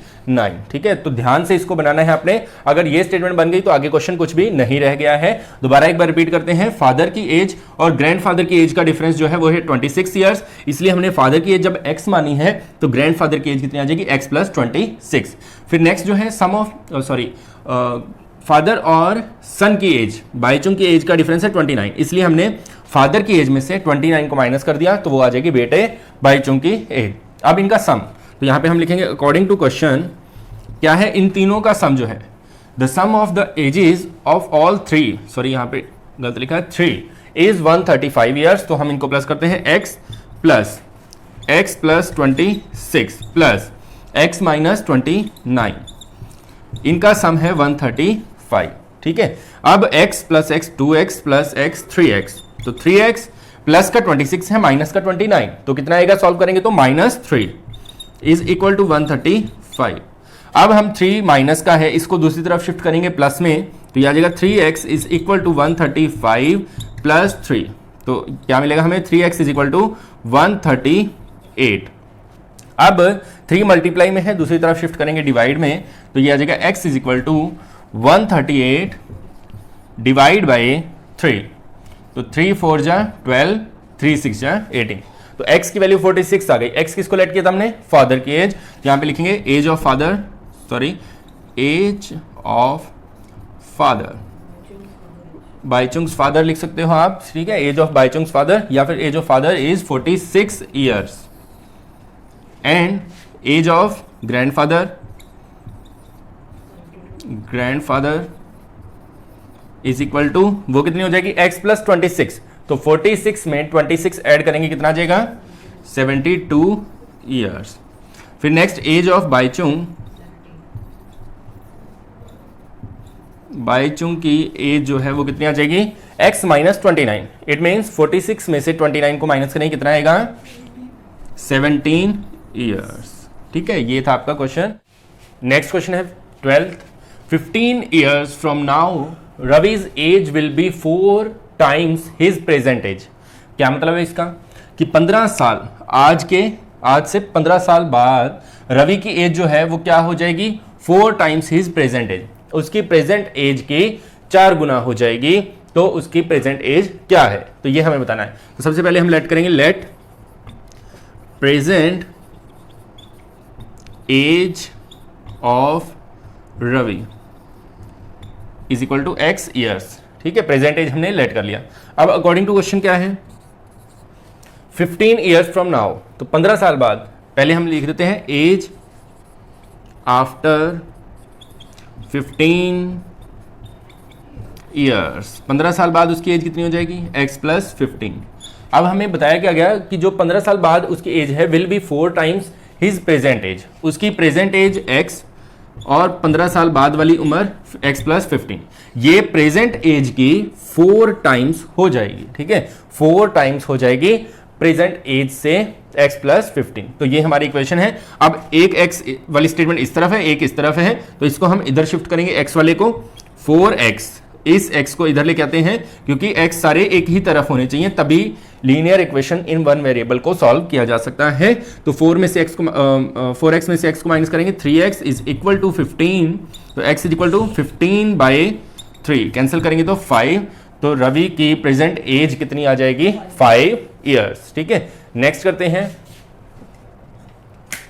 ठीक है, तो ध्यान से इसको बनाना है आपने, अगर ये स्टेटमेंट बन गई तो आगे क्वेश्चन कुछ भी नहीं रह गया है। दोबारा एक बार रिपीट करते हैं, फादर की एज और ग्रैंडफादर की एज का डिफरेंस जो है वो है 26 ईयर्स, इसलिए हमने फादर की एज जब x मानी है तो ग्रैंडफादर की एज कितनी आ जाएगी, x + 26। फिर नेक्स्ट जो है सम ऑफ सॉरी फादर और सन की एज, बाइचुंग की एज का डिफरेंस है 29, इसलिए हमने फादर की एज में से 29 को माइनस कर दिया, तो वो आ जाएगी बेटे बाइचुंग की एज। अब इनका सम, तो यहां पे हम लिखेंगे अकॉर्डिंग टू क्वेश्चन क्या है, इन तीनों का सम जो है, the sum of the ages of all 3, sorry यहां पे गलत लिखा है 3, इज 135 ईयर्स, तो हम इनको प्लस करते हैं x + 26 प्लस x - 29, इनका सम है 135। ठीक है, अब x + x 2x + x 3x, तो 3x प्लस का 26 है माइनस का 29, तो कितना आएगा सॉल्व करेंगे तो -3 इज इक्वल टू 135। अब हम 3 माइनस का है, इसको दूसरी तरफ शिफ्ट करेंगे प्लस में, तो यह आ जाएगा 3x इज इक्वल टू 135 + 3, तो क्या मिलेगा हमें, 3x इज इक्वल टू 138। अब 3 मल्टीप्लाई में है, दूसरी तरफ शिफ्ट करेंगे डिवाइड में, तो ये आ जाएगा x is equal to 138 divide by 3, तो 3 4 जा 12, 3 6 जा 18, तो x की वैल्यू 46 आ गई। x किसको लेट किया था हमने, फादर की एज, यहां पे लिखेंगे age of father, sorry age of father, Bhaichung's father लिख सकते हो आप। ठीक है, एज ऑफ बाइचुंग्स फादर या फिर age of father is 46 years, and age of grandfather is equal to वो कितनी हो जाएगी, x + 26, तो 46 में 26 ऐड करेंगे कितना आ जाएगा, 72 ईयर्स। फिर नेक्स्ट एज ऑफ बाइचुंग की एज जो है वो कितनी आ जाएगी, x - 29, इट मीन्स 46 में से 29 को माइनस करेंगे कितना आएगा, 17 ईयर्स। ठीक है, ये था आपका क्वेश्चन। नेक्स्ट क्वेश्चन है 12th। 15 years from now Ravi's age will be 4 times his present age. क्या मतलब है इसका कि 15 साल आज से 15 साल बाद रवि की एज जो है वो क्या हो जाएगी, 4 times his present एज, उसकी प्रेजेंट एज की 4 गुना हो जाएगी। तो उसकी प्रेजेंट एज क्या है, तो ये हमें बताना है। तो सबसे पहले हम लेट करेंगे, let present age of Ravi is equal to x years. ठीक है, प्रेजेंट एज हमने लेट कर लिया। अब अकॉर्डिंग टू क्वेश्चन क्या है, 15 ईयर्स फ्रॉम नाउ, तो 15 साल बाद। पहले हम लिख देते हैं एज आफ्टर 15 ईयर्स, 15 साल बाद उसकी एज कितनी हो जाएगी, x प्लस 15। अब हमें बताया क्या गया कि जो 15 साल बाद उसकी एज है will be 4 times his present age, उसकी प्रेजेंट एज x और 15 साल बाद वाली उम्र x प्लस 15, ये प्रेजेंट एज की 4 टाइम्स हो जाएगी। ठीक है, 4 टाइम्स हो जाएगी प्रेजेंट एज से x प्लस 15। तो ये हमारी इक्वेशन है। अब एक x वाली स्टेटमेंट इस तरफ है, एक इस तरफ है, तो इसको हम इधर शिफ्ट करेंगे, x वाले को 4x, इस x को इधर लेके आते हैं क्योंकि x सारे एक ही तरफ होने चाहिए, तभी linear equation in one variable को सॉल्व किया जा सकता है। तो 4x में से x को माइनस करेंगे, 3x इज इक्वल टू 15, तो x is equal to 15/3, cancel करेंगे तो 5, तो रवि की प्रेजेंट एज कितनी आ जाएगी, 5 ईयर्स। ठीक है, नेक्स्ट करते हैं।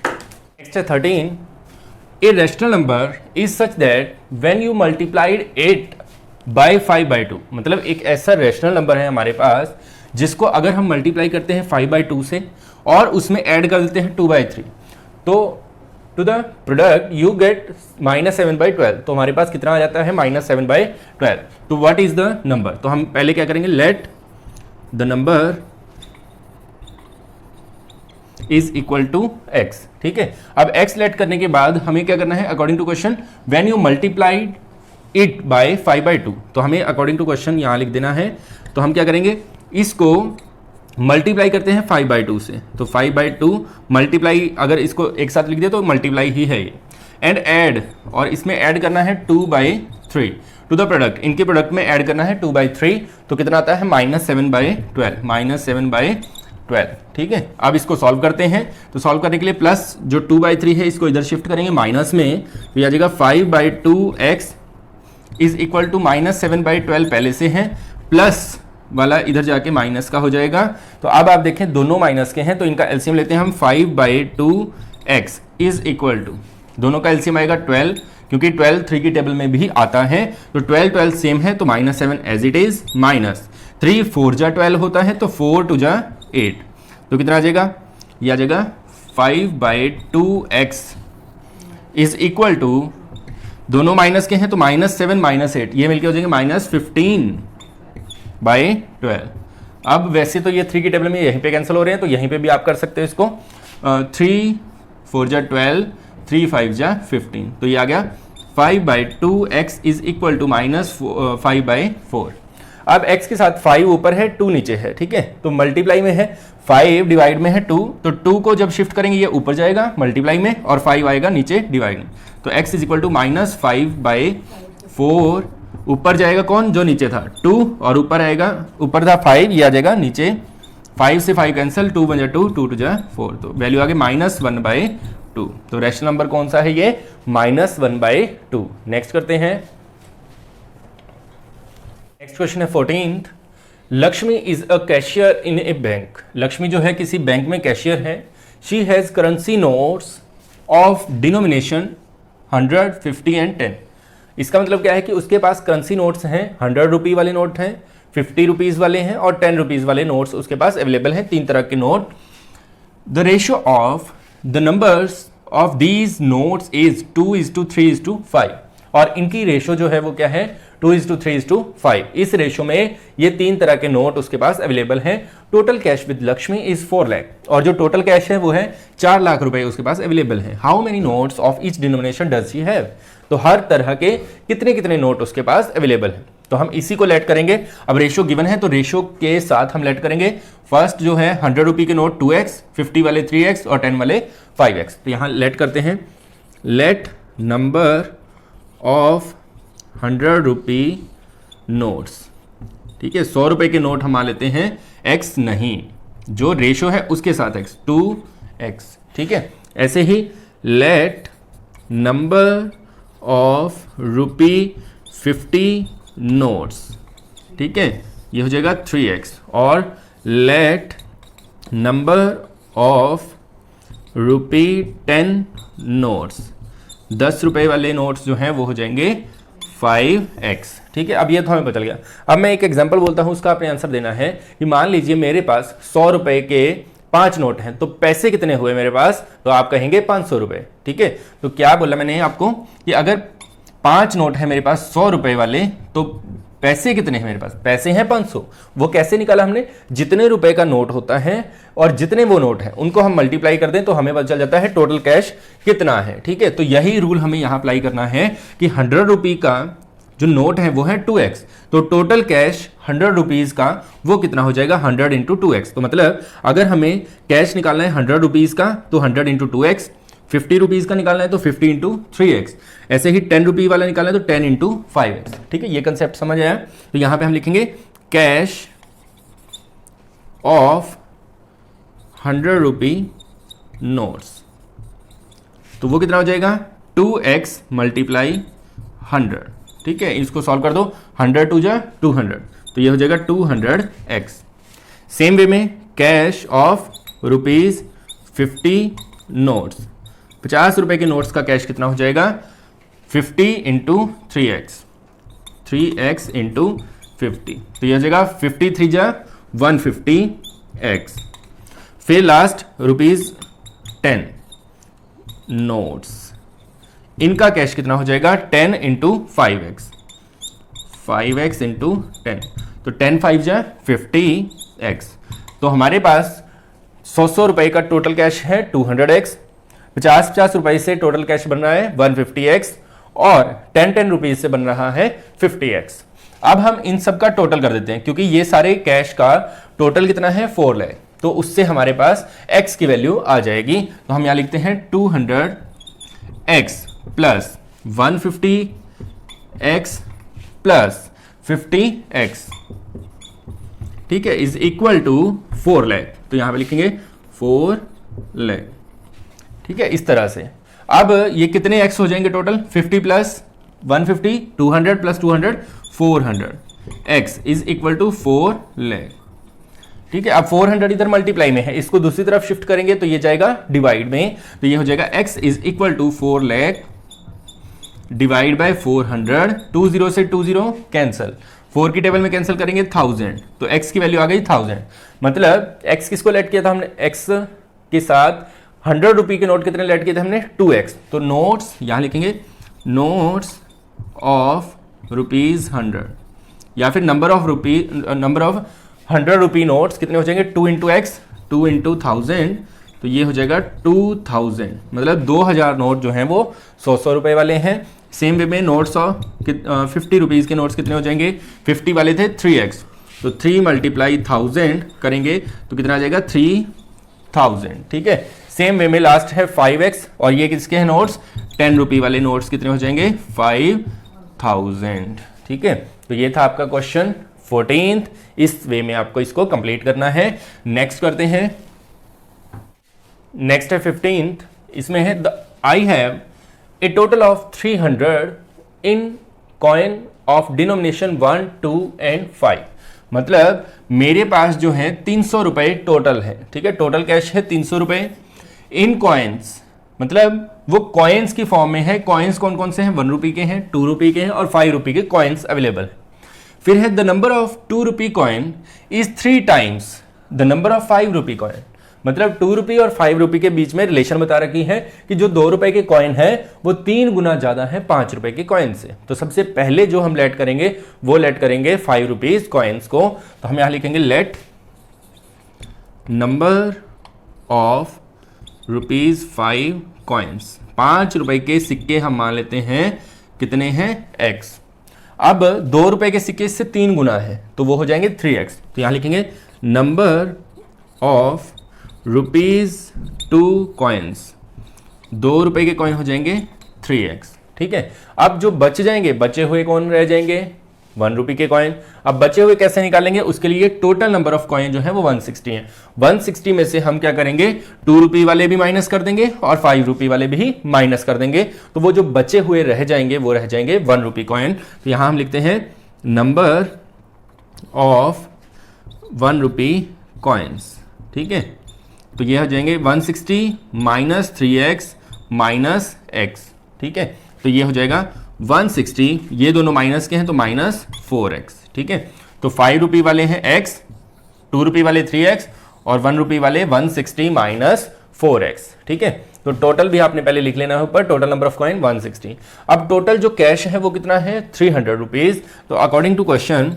नेक्स्ट है 13। A rational number is such that when you multiplied it by 5/2, मतलब एक ऐसा रैशनल नंबर है हमारे पास जिसको अगर हम मल्टीप्लाई करते हैं 5/2 से और उसमें ऐड कर देते हैं 2/3, तो to the product you get -7/12, तो हमारे पास कितना आ जाता है, -7/12। तो व्हाट इज द नंबर, तो हम पहले क्या करेंगे, let the number is equal to x। ठीक है, अब x लेट करने के बाद हमें क्या करना है, according to question when you multiplied it by 5/2, तो हमें अकॉर्डिंग टू क्वेश्चन यहां लिख देना है। तो हम क्या करेंगे, इसको मल्टीप्लाई करते हैं 5/2 से, तो 5/2 मल्टीप्लाई, अगर इसको एक साथ लिख दे तो मल्टीप्लाई ही है ये, एंड ऐड, और इसमें ऐड करना है 2/3 टू द प्रोडक्ट, इनके प्रोडक्ट में ऐड करना है 2/3, तो कितना आता है, -7/12। ठीक है, अब इसको सॉल्व करते हैं। तो सॉल्व करने के लिए प्लस जो 2/3 है इसको इधर शिफ्ट करेंगे माइनस में, तो ये आ जाएगा 5/2x इज इक्वल टू -7/12 पहले से है, प्लस वाला इधर जाके माइनस का हो जाएगा। तो अब आप देखें दोनों माइनस के हैं, तो इनका एलसीएम लेते हैं हम, 5/2x इज इक्वल टू, दोनों का एलसीएम आएगा 12, क्योंकि 12 3 की टेबल में भी आता है, तो 12 सेम है, तो -7 एज इट इज, माइनस 3 4 जा 12 होता है, तो 4 2 जा 8, तो कितना आ जाएगा, ये आ जाएगा 5/2x इज इक्वल टू, दोनों माइनस के हैं तो -7 -8, ये मिलके हो जाएंगे -15/12। अब वैसे तो ये 3 की टेबल में यहीं पे कैंसिल हो रहे हैं, तो यहीं पे भी आप कर सकते हो इसको, 3 4 जा 12, 3 5 जा 15, तो ये आ गया 5/2x इज इक्वल टू -5/4। अब x के साथ 5 ऊपर है, 2 नीचे है। ठीक है, तो मल्टीप्लाई में है, 5 डिवाइड में है 2, तो 2 को जब शिफ्ट करेंगे ये ऊपर जाएगा मल्टीप्लाई में, और 5 आएगा नीचे डिवाइड में, तो x इज इक्वल टू -5/4, ऊपर जाएगा कौन, जो नीचे था 2, और ऊपर आएगा, ऊपर था 5, ये आ जाएगा नीचे, 5 से 5 कैंसिल, 2 1 जा 2, 2 2 जा 4, तो वैल्यू आ गई -1/2। तो रैशनल नंबर कौन सा है ये, -1/2। नेक्स्ट करते हैं। नेक्स्ट क्वेश्चन है 14th। Lakshmi is a cashier in A bank, Lakshmi जो है किसी बैंक में कैशियर है। She has currency notes of denomination 100, 50 and 10। इसका मतलब क्या है कि उसके पास करेंसी नोट्स हैं, 100 रुपये वाले नोट हैं, 50 रुपीज़ वाले हैं और 10 रुपीज़ वाले नोट्स उसके पास अवेलेबल हैं, 3 तरह के note. The ratio of the numbers of these notes is 2:3:5, और इनकी रेशो जो है वो क्या है, 2:3:5। इस रेशो में ये 3 तरह के नोट उसके पास अवेलेबल हैं। Total cash with Lakshmi is 4 lakh, और जो टोटल कैश है वो है 4 लाख रुपए उसके पास अवेलेबल है। How many notes of each denomination does she have, तो हर तरह के कितने कितने नोट उसके पास अवेलेबल है। तो हम इसी को लेट करेंगे। अब रेशो गिवन है तो रेशो के साथ हम लेट करेंगे। फर्स्ट जो है 100 रुपये के नोट 2x, 50 वाले 3x और 10 वाले 5x। तो यहां लेट करते हैं, late number of 100 rupee notes, ठीक है। 100 रुपए के नोट हम मान लेते हैं x, नहीं जो रेशो है उसके साथ x, 2x, ठीक है। ऐसे ही let number of rupee 50 notes, ठीक है, ये हो जाएगा 3x। और let number of rupee 10 notes, 10 रुपए वाले नोट्स जो हैं वो हो जाएंगे 5x, ठीक है। अब ये तो हमें पता चल गया। अब मैं एक एग्जांपल बोलता हूं, उसका आपने आंसर देना है कि मान लीजिए मेरे पास 100 रुपए के 5 नोट हैं, तो पैसे कितने हुए मेरे पास, तो आप कहेंगे 500 रुपए, ठीक है। तो क्या बोला मैंने आपको कि अगर 5 नोट है मेरे पास 100 रुपए वाले, तो पैसे कितने हैं मेरे पास, पैसे हैं 500। वो कैसे निकाला हमने, जितने रुपए का नोट होता है और जितने वो नोट है उनको हम मल्टीप्लाई कर दें तो हमें पता चल जाता है टोटल कैश कितना है, ठीक है। तो यही रूल हमें यहां अप्लाई करना है कि 100 रुपये का जो नोट है वो है 2x, तो टोटल कैश 100 रुपीज का वो कितना हो जाएगा 100 इंटू 2x। तो मतलब अगर हमें कैश निकालना है 100 रुपीज का तो 100 इंटू 2x, 50 रुपीज का निकालना है तो 50 इंटू 3x, ऐसे ही 10 रुपये वाला निकालना है तो 10 इंटू 5x, ठीक है। ये कंसेप्ट समझ आया। तो यहां पे हम लिखेंगे कैश ऑफ 100 रुपी नोट्स, तो वो कितना हो जाएगा 2x मल्टीप्लाई 100, ठीक है। इसको सॉल्व कर दो, 100 टू जा 200, तो ये हो जाएगा 200x। सेम वे में कैश ऑफ रुपीज 50 नोट्स, 50 रुपए के नोट्स का कैश कितना हो जाएगा 50 इंटू 3x, 3x इंटू 50, तो ये हो जाएगा 53 जा 150x। फिर लास्ट रुपीज 10 नोट्स, इनका कैश कितना हो जाएगा 10 इंटू 5x, 5x इंटू 10, तो 10 5 जा 50x। तो हमारे पास 100 रुपए का टोटल कैश है 200x, 50 रुपए से टोटल कैश बन रहा है 150x और 10 रुपीज से बन रहा है 50x। अब हम इन सब का टोटल कर देते हैं, क्योंकि ये सारे कैश का टोटल कितना है 4 लाख, तो उससे हमारे पास x की वैल्यू आ जाएगी। तो हम यहां लिखते हैं 200x plus 150x plus 50x, ठीक है, इज इक्वल टू 4 लाख। तो यहां पे लिखेंगे 4 लाख, ठीक है, इस तरह से। अब ये कितने x हो जाएंगे total, 50 plus 150, 200 plus 200, 400, x is equal to 4 lakh, ठीक है। अब 400 इधर मल्टीप्लाई में है, इसको दूसरी तरफ शिफ्ट करेंगे तो ये जाएगा डिवाइड में, तो ये हो जाएगा x is equal to 4 lakh divide by 400, 20 से 20 कैंसिल, 4 की टेबल में कैंसिल करेंगे 1000, तो x की वैल्यू आ गई 1000। मतलब x किसको लेट किया था हमने, x के साथ 100 रुपये के नोट कितने लेट किए थे हमने 2x। तो नोट्स यहां लिखेंगे नोट्स ऑफ रुपीज 100, या फिर नंबर ऑफ 100 रुपी नोट्स कितने हो जाएंगे 2 इंटू एक्स, 2 इंटू 1000, तो ये हो जाएगा 2000। मतलब 2000 नोट जो हैं वो 100 रुपए वाले हैं। सेम वे में नोट्स ऑफ 50 रुपीज़ के नोट्स कितने हो जाएंगे, 50 वाले थे 3x, तो 3 मल्टीप्लाई 1000 करेंगे तो कितना आ जाएगा 3000, ठीक है। सेम वे में लास्ट है 5x, और ये किसके हैं नोट्स, 10 रुपये वाले नोट्स कितने हो जाएंगे 5000, ठीक है। तो ये था आपका क्वेश्चन 14th। इस वे में आपको इसको कंप्लीट करना है। नेक्स्ट करते हैं, नेक्स्ट है 15th। इसमें है I have a total of 300 in coin of denomination 1, 2 and 5। मतलब मेरे पास जो है 300 रुपए टोटल है, ठीक है, टोटल कैश है 300 रुपए इन कॉइन्स, मतलब वो कॉइन्स की फॉर्म में है। कॉइन्स कौन कौन से हैं, 1 रुपये के हैं, 2 रुपये के हैं और 5 रुपये के कॉइन्स अवेलेबल है। फिर है the number of 2 rupee coin is 3 times the number of 5 rupee coin. मतलब 2 रुपये और 5 रुपये के बीच में रिलेशन बता रखी है कि जो 2 रुपए के कॉइन है वो 3 गुना ज्यादा है 5 रुपए के कॉइन से। तो सबसे पहले जो हम लेट करेंगे वो लेट करेंगे 5 रुपीज कॉइन्स को। तो हम यहां लिखेंगे late number of rupees 5 coins. 5 रुपए के सिक्के हम मान लेते हैं कितने हैं x। अब 2 रुपए के सिक्के से 3 गुना है तो वो हो जाएंगे 3x। तो यहां लिखेंगे नंबर ऑफ रुपीज 2 कॉइन्स, 2 रुपए के कॉइन हो जाएंगे 3x। ठीक है, अब जो बच जाएंगे, बचे हुए कौन रह जाएंगे 1 रुपए के कॉइन। अब बचे हुए कैसे निकालेंगे, उसके लिए टोटल नंबर ऑफ कॉइन जो है वो 160 है। 160 में से हम क्या करेंगे 2 रुपए वाले भी माइनस कर देंगे और 5 रुपए वाले भी माइनस कर देंगे, तो वो जो बचे हुए रह जाएंगे वो रह जाएंगे 1 रुपए कॉइन। तो यहां हम लिखते हैं नंबर ऑफ 1 रुपए कॉइन्स। ठीक है, तो ये हो जाएंगे 160 माइनस 3x माइनस x। ठीक है, तो ये हो जाएगा 160, ये दोनों माइनस के हैं तो माइनस 4x। ठीक है, तो 5 रुपए वाले हैं x, 2 रुपए वाले 3x और 1 रुपए वाले 160 माइनस 4x। ठीक है, तो टोटल भी आपने पहले लिख लेना है ऊपर, टोटल नंबर ऑफ कॉइन 160। अब टोटल जो कैश है वो कितना है 300 रुपीज। तो अकॉर्डिंग टू क्वेश्चन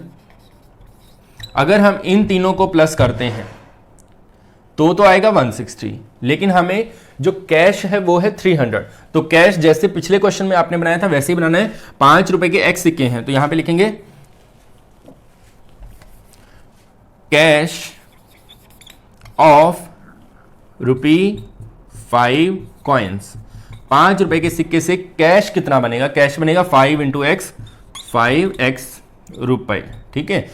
अगर हम इन तीनों को प्लस करते हैं तो आएगा 160, लेकिन हमें जो कैश है वो है 300। तो कैश जैसे पिछले क्वेश्चन में आपने बनाया था वैसे ही बनाना है। 5 रुपए के x सिक्के हैं तो यहां पे लिखेंगे कैश ऑफ ₹5 कॉइन्स। 5 रुपए के सिक्के से कैश कितना बनेगा, कैश बनेगा 5 इंटू एक्स, 5x रुपए। ठीक है,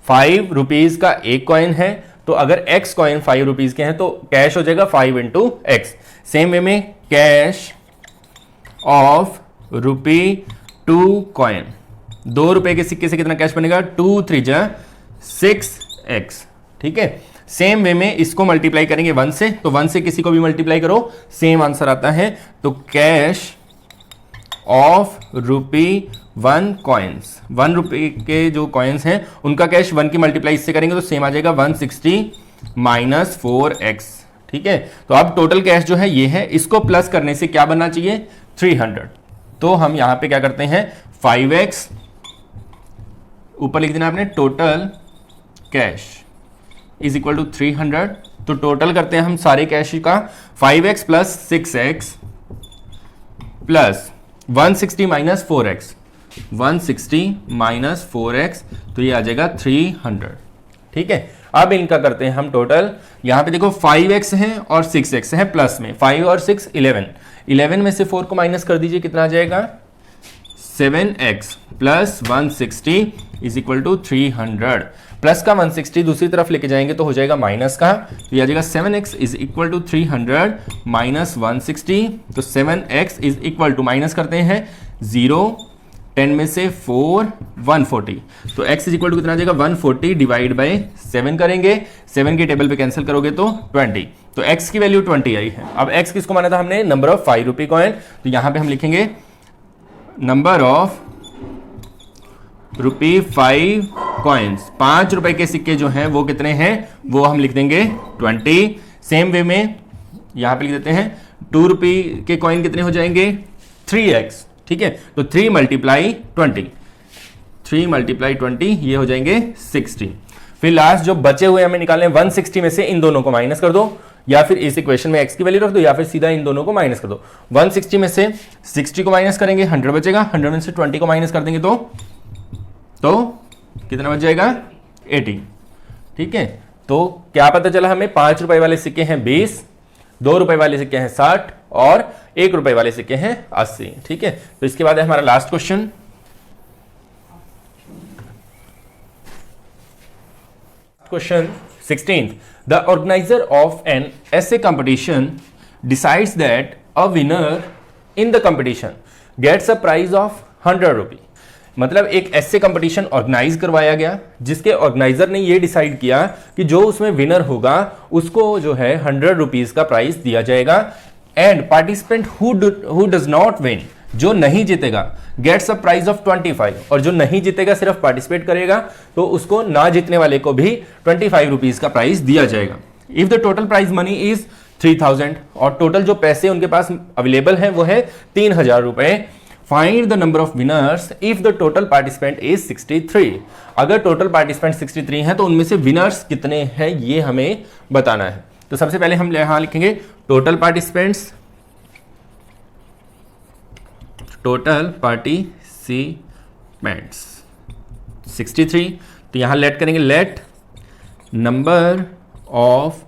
5 रुपीज का एक कॉइन है तो अगर x कॉइन 5 रुपीज के हैं तो कैश हो जाएगा 5 इंटू एक्स। सेम वे में कैश ऑफ ₹2 कॉइन, 2 रुपए के सिक्के से कितना कैश बनेगा 2 3 6x। ठीक है, सेम वे में इसको मल्टीप्लाई करेंगे 1 से, तो 1 से किसी को भी मल्टीप्लाई करो सेम आंसर आता है। तो कैश ऑफ ₹1 कॉइन्स, 1 रुपए के जो कॉइन्स हैं उनका कैश 1 की मल्टीप्लाई इससे करेंगे तो सेम आ जाएगा 160 माइनस 4x। ठीक है, तो अब टोटल कैश जो है ये है, इसको प्लस करने से क्या बनना चाहिए 300। तो हम यहां पे क्या करते हैं 5x ऊपर लिख देना आपने, total cash is equal to 300। तो टोटल करते हैं हम सारे कैश का 5x plus 6x plus 160 minus 4x, 160 minus 4x, तो ये आ जाएगा 300। ठीक है, अब इनका करते हैं हम टोटल। यहां पे देखो 5x है और 6x है प्लस में, 5 और 6 11, 11 में से 4 को माइनस कर दीजिए, कितना आ जाएगा 7x plus 160 is equal to 300। Plus का 160 दूसरी तरफ लेके जाएंगे तो हो जाएगा माइनस का, तो ये आ जाएगा 7x is equal to 300 minus 160। तो 7x is equal to minus करते हैं 0, 10 में से 4 140, तो x इज इक्वल टू कितना आ जाएगा 140 डिवाइड बाय 7 करेंगे, 7 के टेबल पे कैंसिल करोगे तो 20, तो x की वैल्यू 20 आई है। अब x किसको माना था हमने, नंबर ऑफ 5 रुपए कॉइन। तो यहां पे हम लिखेंगे नंबर ऑफ ₹5 कॉइन्स, 5 रुपए के सिक्के जो हैं वो कितने हैं वो हम लिख देंगे 20। सेम वे में यहां पे लिख देते हैं 2 रुपए के कॉइन कितने हो जाएंगे 3x। ठीक है, तो 3 मल्टीप्लाई 20, 3 मल्टीप्लाई 20 ये हो जाएंगे 60। फिर लास्ट जो बचे हुए हमें निकालने 160 में से इन दोनों को माइनस कर दो, या फिर इस इक्वेशन में x की वैल्यू रख दो, या फिर सीधा इन दोनों को माइनस कर दो। 160 में से 60 को माइनस करेंगे 100 बचेगा, 100 में से 20 को माइनस कर देंगे तो कितना बच जाएगा 80। ठीक है, तो क्या पता चला हमें 5 रुपए वाले सिक्के हैं 20, 2 रुपए वाले सिक्के हैं 60 और 1 रुपए वाले सिक्के हैं 80। ठीक है, तो इसके बाद है हमारा last question. Question 16th, the organizer of an essay competition decides that a winner in the competition gets a prize of 100 रुपये। मतलब एक ऐसे कंपटीशन ऑर्गेनाइज करवाया गया जिसके ऑर्गेनाइजर ने ये डिसाइड किया कि जो उसमें विनर होगा उसको जो है 100 रुपीज का प्राइज दिया जाएगा। And participant who does not win, जो नहीं जीतेगा, गेट्स अ प्राइज ऑफ 25, और जो नहीं जीतेगा सिर्फ पार्टिसिपेट करेगा तो उसको ना जीतने वाले को भी 25 रुपीज का प्राइज दिया जाएगा। If the total prize money is 3000, और टोटल जो पैसे उनके पास अवेलेबल है वो है 3000 रुपए। Find the number of winners if the total participant is 63। अगर टोटल पार्टिसिपेंट 63 है तो उनमें से विनर्स कितने हैं ये हमें बताना है। तो सबसे पहले हम यहां लिखेंगे टोटल पार्टिसिपेंट्स, टोटल पार्टिसिपेंट्स। 63। तो यहां लेट करेंगे, late number of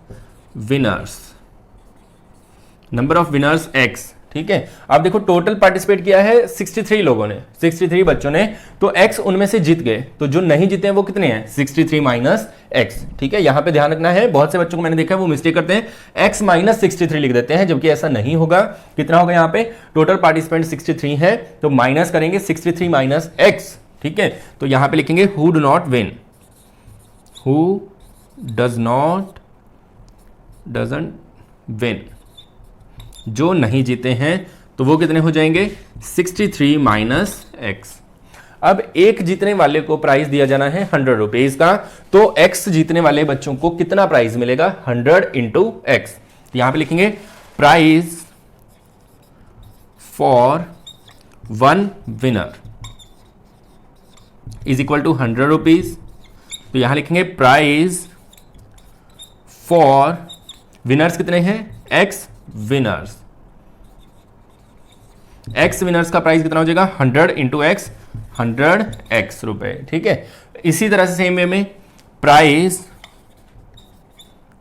winners x। ठीक है, अब देखो टोटल पार्टिसिपेट किया है 63 लोगों ने, 63 बच्चों ने, तो x उनमें से जीत गए, तो जो नहीं जीते हैं वो कितने हैं, 63 माइनस x। ठीक है, यहां पे ध्यान रखना है, बहुत से बच्चों को मैंने देखा है वो मिस्टेक करते हैं, x माइनस 63 लिख देते हैं, जबकि ऐसा नहीं होगा। कितना होगा यहाँ पे, टोटल पार्टिसिपेंट 63 है, तो माइनस करेंगे 63 माइनस x। ठीक है, तो यहां पे लिखेंगे who do not win, who doesn't win, जो नहीं जीते हैं, तो वो कितने हो जाएंगे, 63 माइनस x। अब एक जीतने वाले को प्राइज दिया जाना है 100 रुपीज का, तो x जीतने वाले बच्चों को कितना प्राइज मिलेगा, 100 इंटू x। यहां पे लिखेंगे prize for 1 winner is equal to 100 rupees. तो यहां लिखेंगे प्राइज फॉर विनर्स कितने हैं, x विनर्स, x विनर्स का प्राइस कितना हो जाएगा, 100 इंटू एक्स, 100x रुपए। ठीक है, इसी तरह से सेम वे में price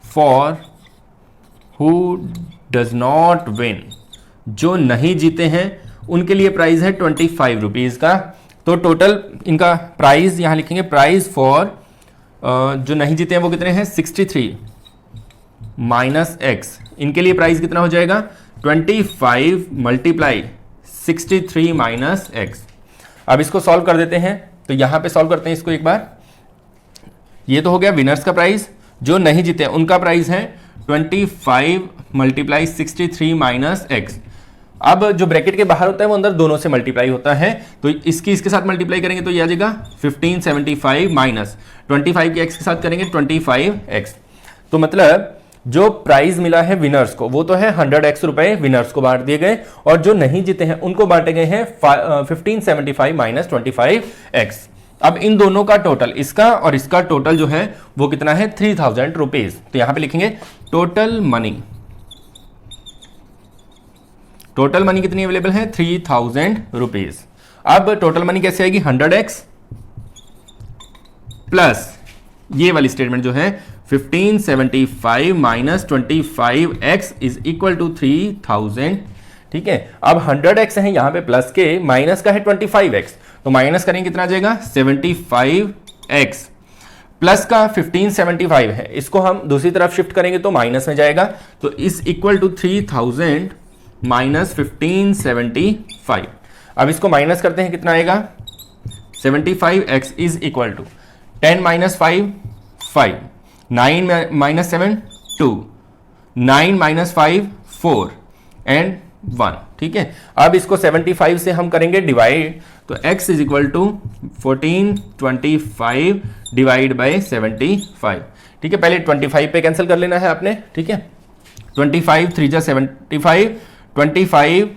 for who does not win, जो नहीं जीते हैं उनके लिए प्राइस है 25 रुपीज का। तो टोटल इनका प्राइस यहां लिखेंगे, प्राइस फॉर जो नहीं जीते हैं वो कितने हैं, 63 माइनस एक्स, इनके लिए प्राइस कितना हो जाएगा, 25 मल्टीप्लाई 63 माइनस एक्स। अब इसको सॉल्व कर देते हैं, तो यहां पे सॉल्व करते हैं इसको एक बार। ये तो हो गया विनर्स का प्राइस, जो नहीं जीते उनका प्राइस है 25 मल्टीप्लाई 63 माइनस एक्स। अब जो ब्रैकेट के बाहर होता है वो अंदर दोनों से मल्टीप्लाई होता है, तो इसके साथ मल्टीप्लाई करेंगे तो ये आ जाएगा 1575 माइनस 25 के एक्स के साथ करेंगे 25x। तो मतलब जो प्राइज मिला है विनर्स को वो तो है 100x रुपए विनर्स को बांट दिए गए, और जो नहीं जीते हैं उनको बांटे गए हैं 1575 माइनस 25x। अब इन दोनों का टोटल, इसका और इसका टोटल जो है वो कितना है, 3000 रुपीज। तो यहां पे लिखेंगे टोटल मनी, टोटल मनी कितनी अवेलेबल है, 3000 रुपीज। अब टोटल मनी कैसे आएगी, 100x प्लस ये वाली स्टेटमेंट जो है 1575 minus 25x is equal to 3000। ठीक है, अब 100x है यहां पे प्लस के, माइनस का है 25x, तो माइनस करेंगे कितना आ जाएगा, 75x प्लस का 1575 है, इसको हम दूसरी तरफ शिफ्ट करेंगे तो माइनस में जाएगा, तो इज इक्वल टू 3000 माइनस 1575। अब इसको माइनस करते हैं, कितना आएगा, 75x is equal to 10 minus 5 5, 9 minus 7 2, 9 minus 5 4 and 1। ठीक है, अब इसको 75 से हम करेंगे डिवाइड, तो x is equal to 1425 divide by 75। ठीक है, पहले 25 पे कैंसिल कर लेना है आपने। ठीक है, 25 3 जा 75, 25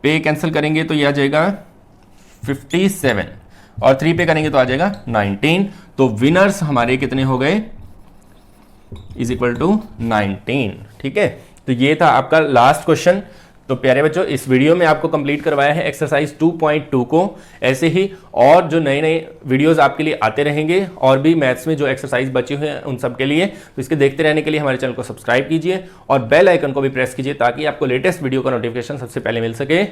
पे कैंसिल करेंगे तो ये आ जाएगा 57, और 3 पे करेंगे तो आ जाएगा 19। तो विनर्स हमारे कितने हो गए, इज इक्वल टू 19। ठीक है, तो ये था आपका लास्ट क्वेश्चन। तो प्यारे बच्चों, इस वीडियो में आपको कंप्लीट करवाया है एक्सरसाइज 2.2 को। ऐसे ही और जो नए नए वीडियोस आपके लिए आते रहेंगे, और भी मैथ्स में जो एक्सरसाइज बची हुई हैं उन सब के लिए, तो इसके देखते रहने के लिए हमारे चैनल को सब्सक्राइब कीजिए और बेल आइकन को भी प्रेस कीजिए, ताकि आपको लेटेस्ट वीडियो का नोटिफिकेशन सबसे पहले मिल सके।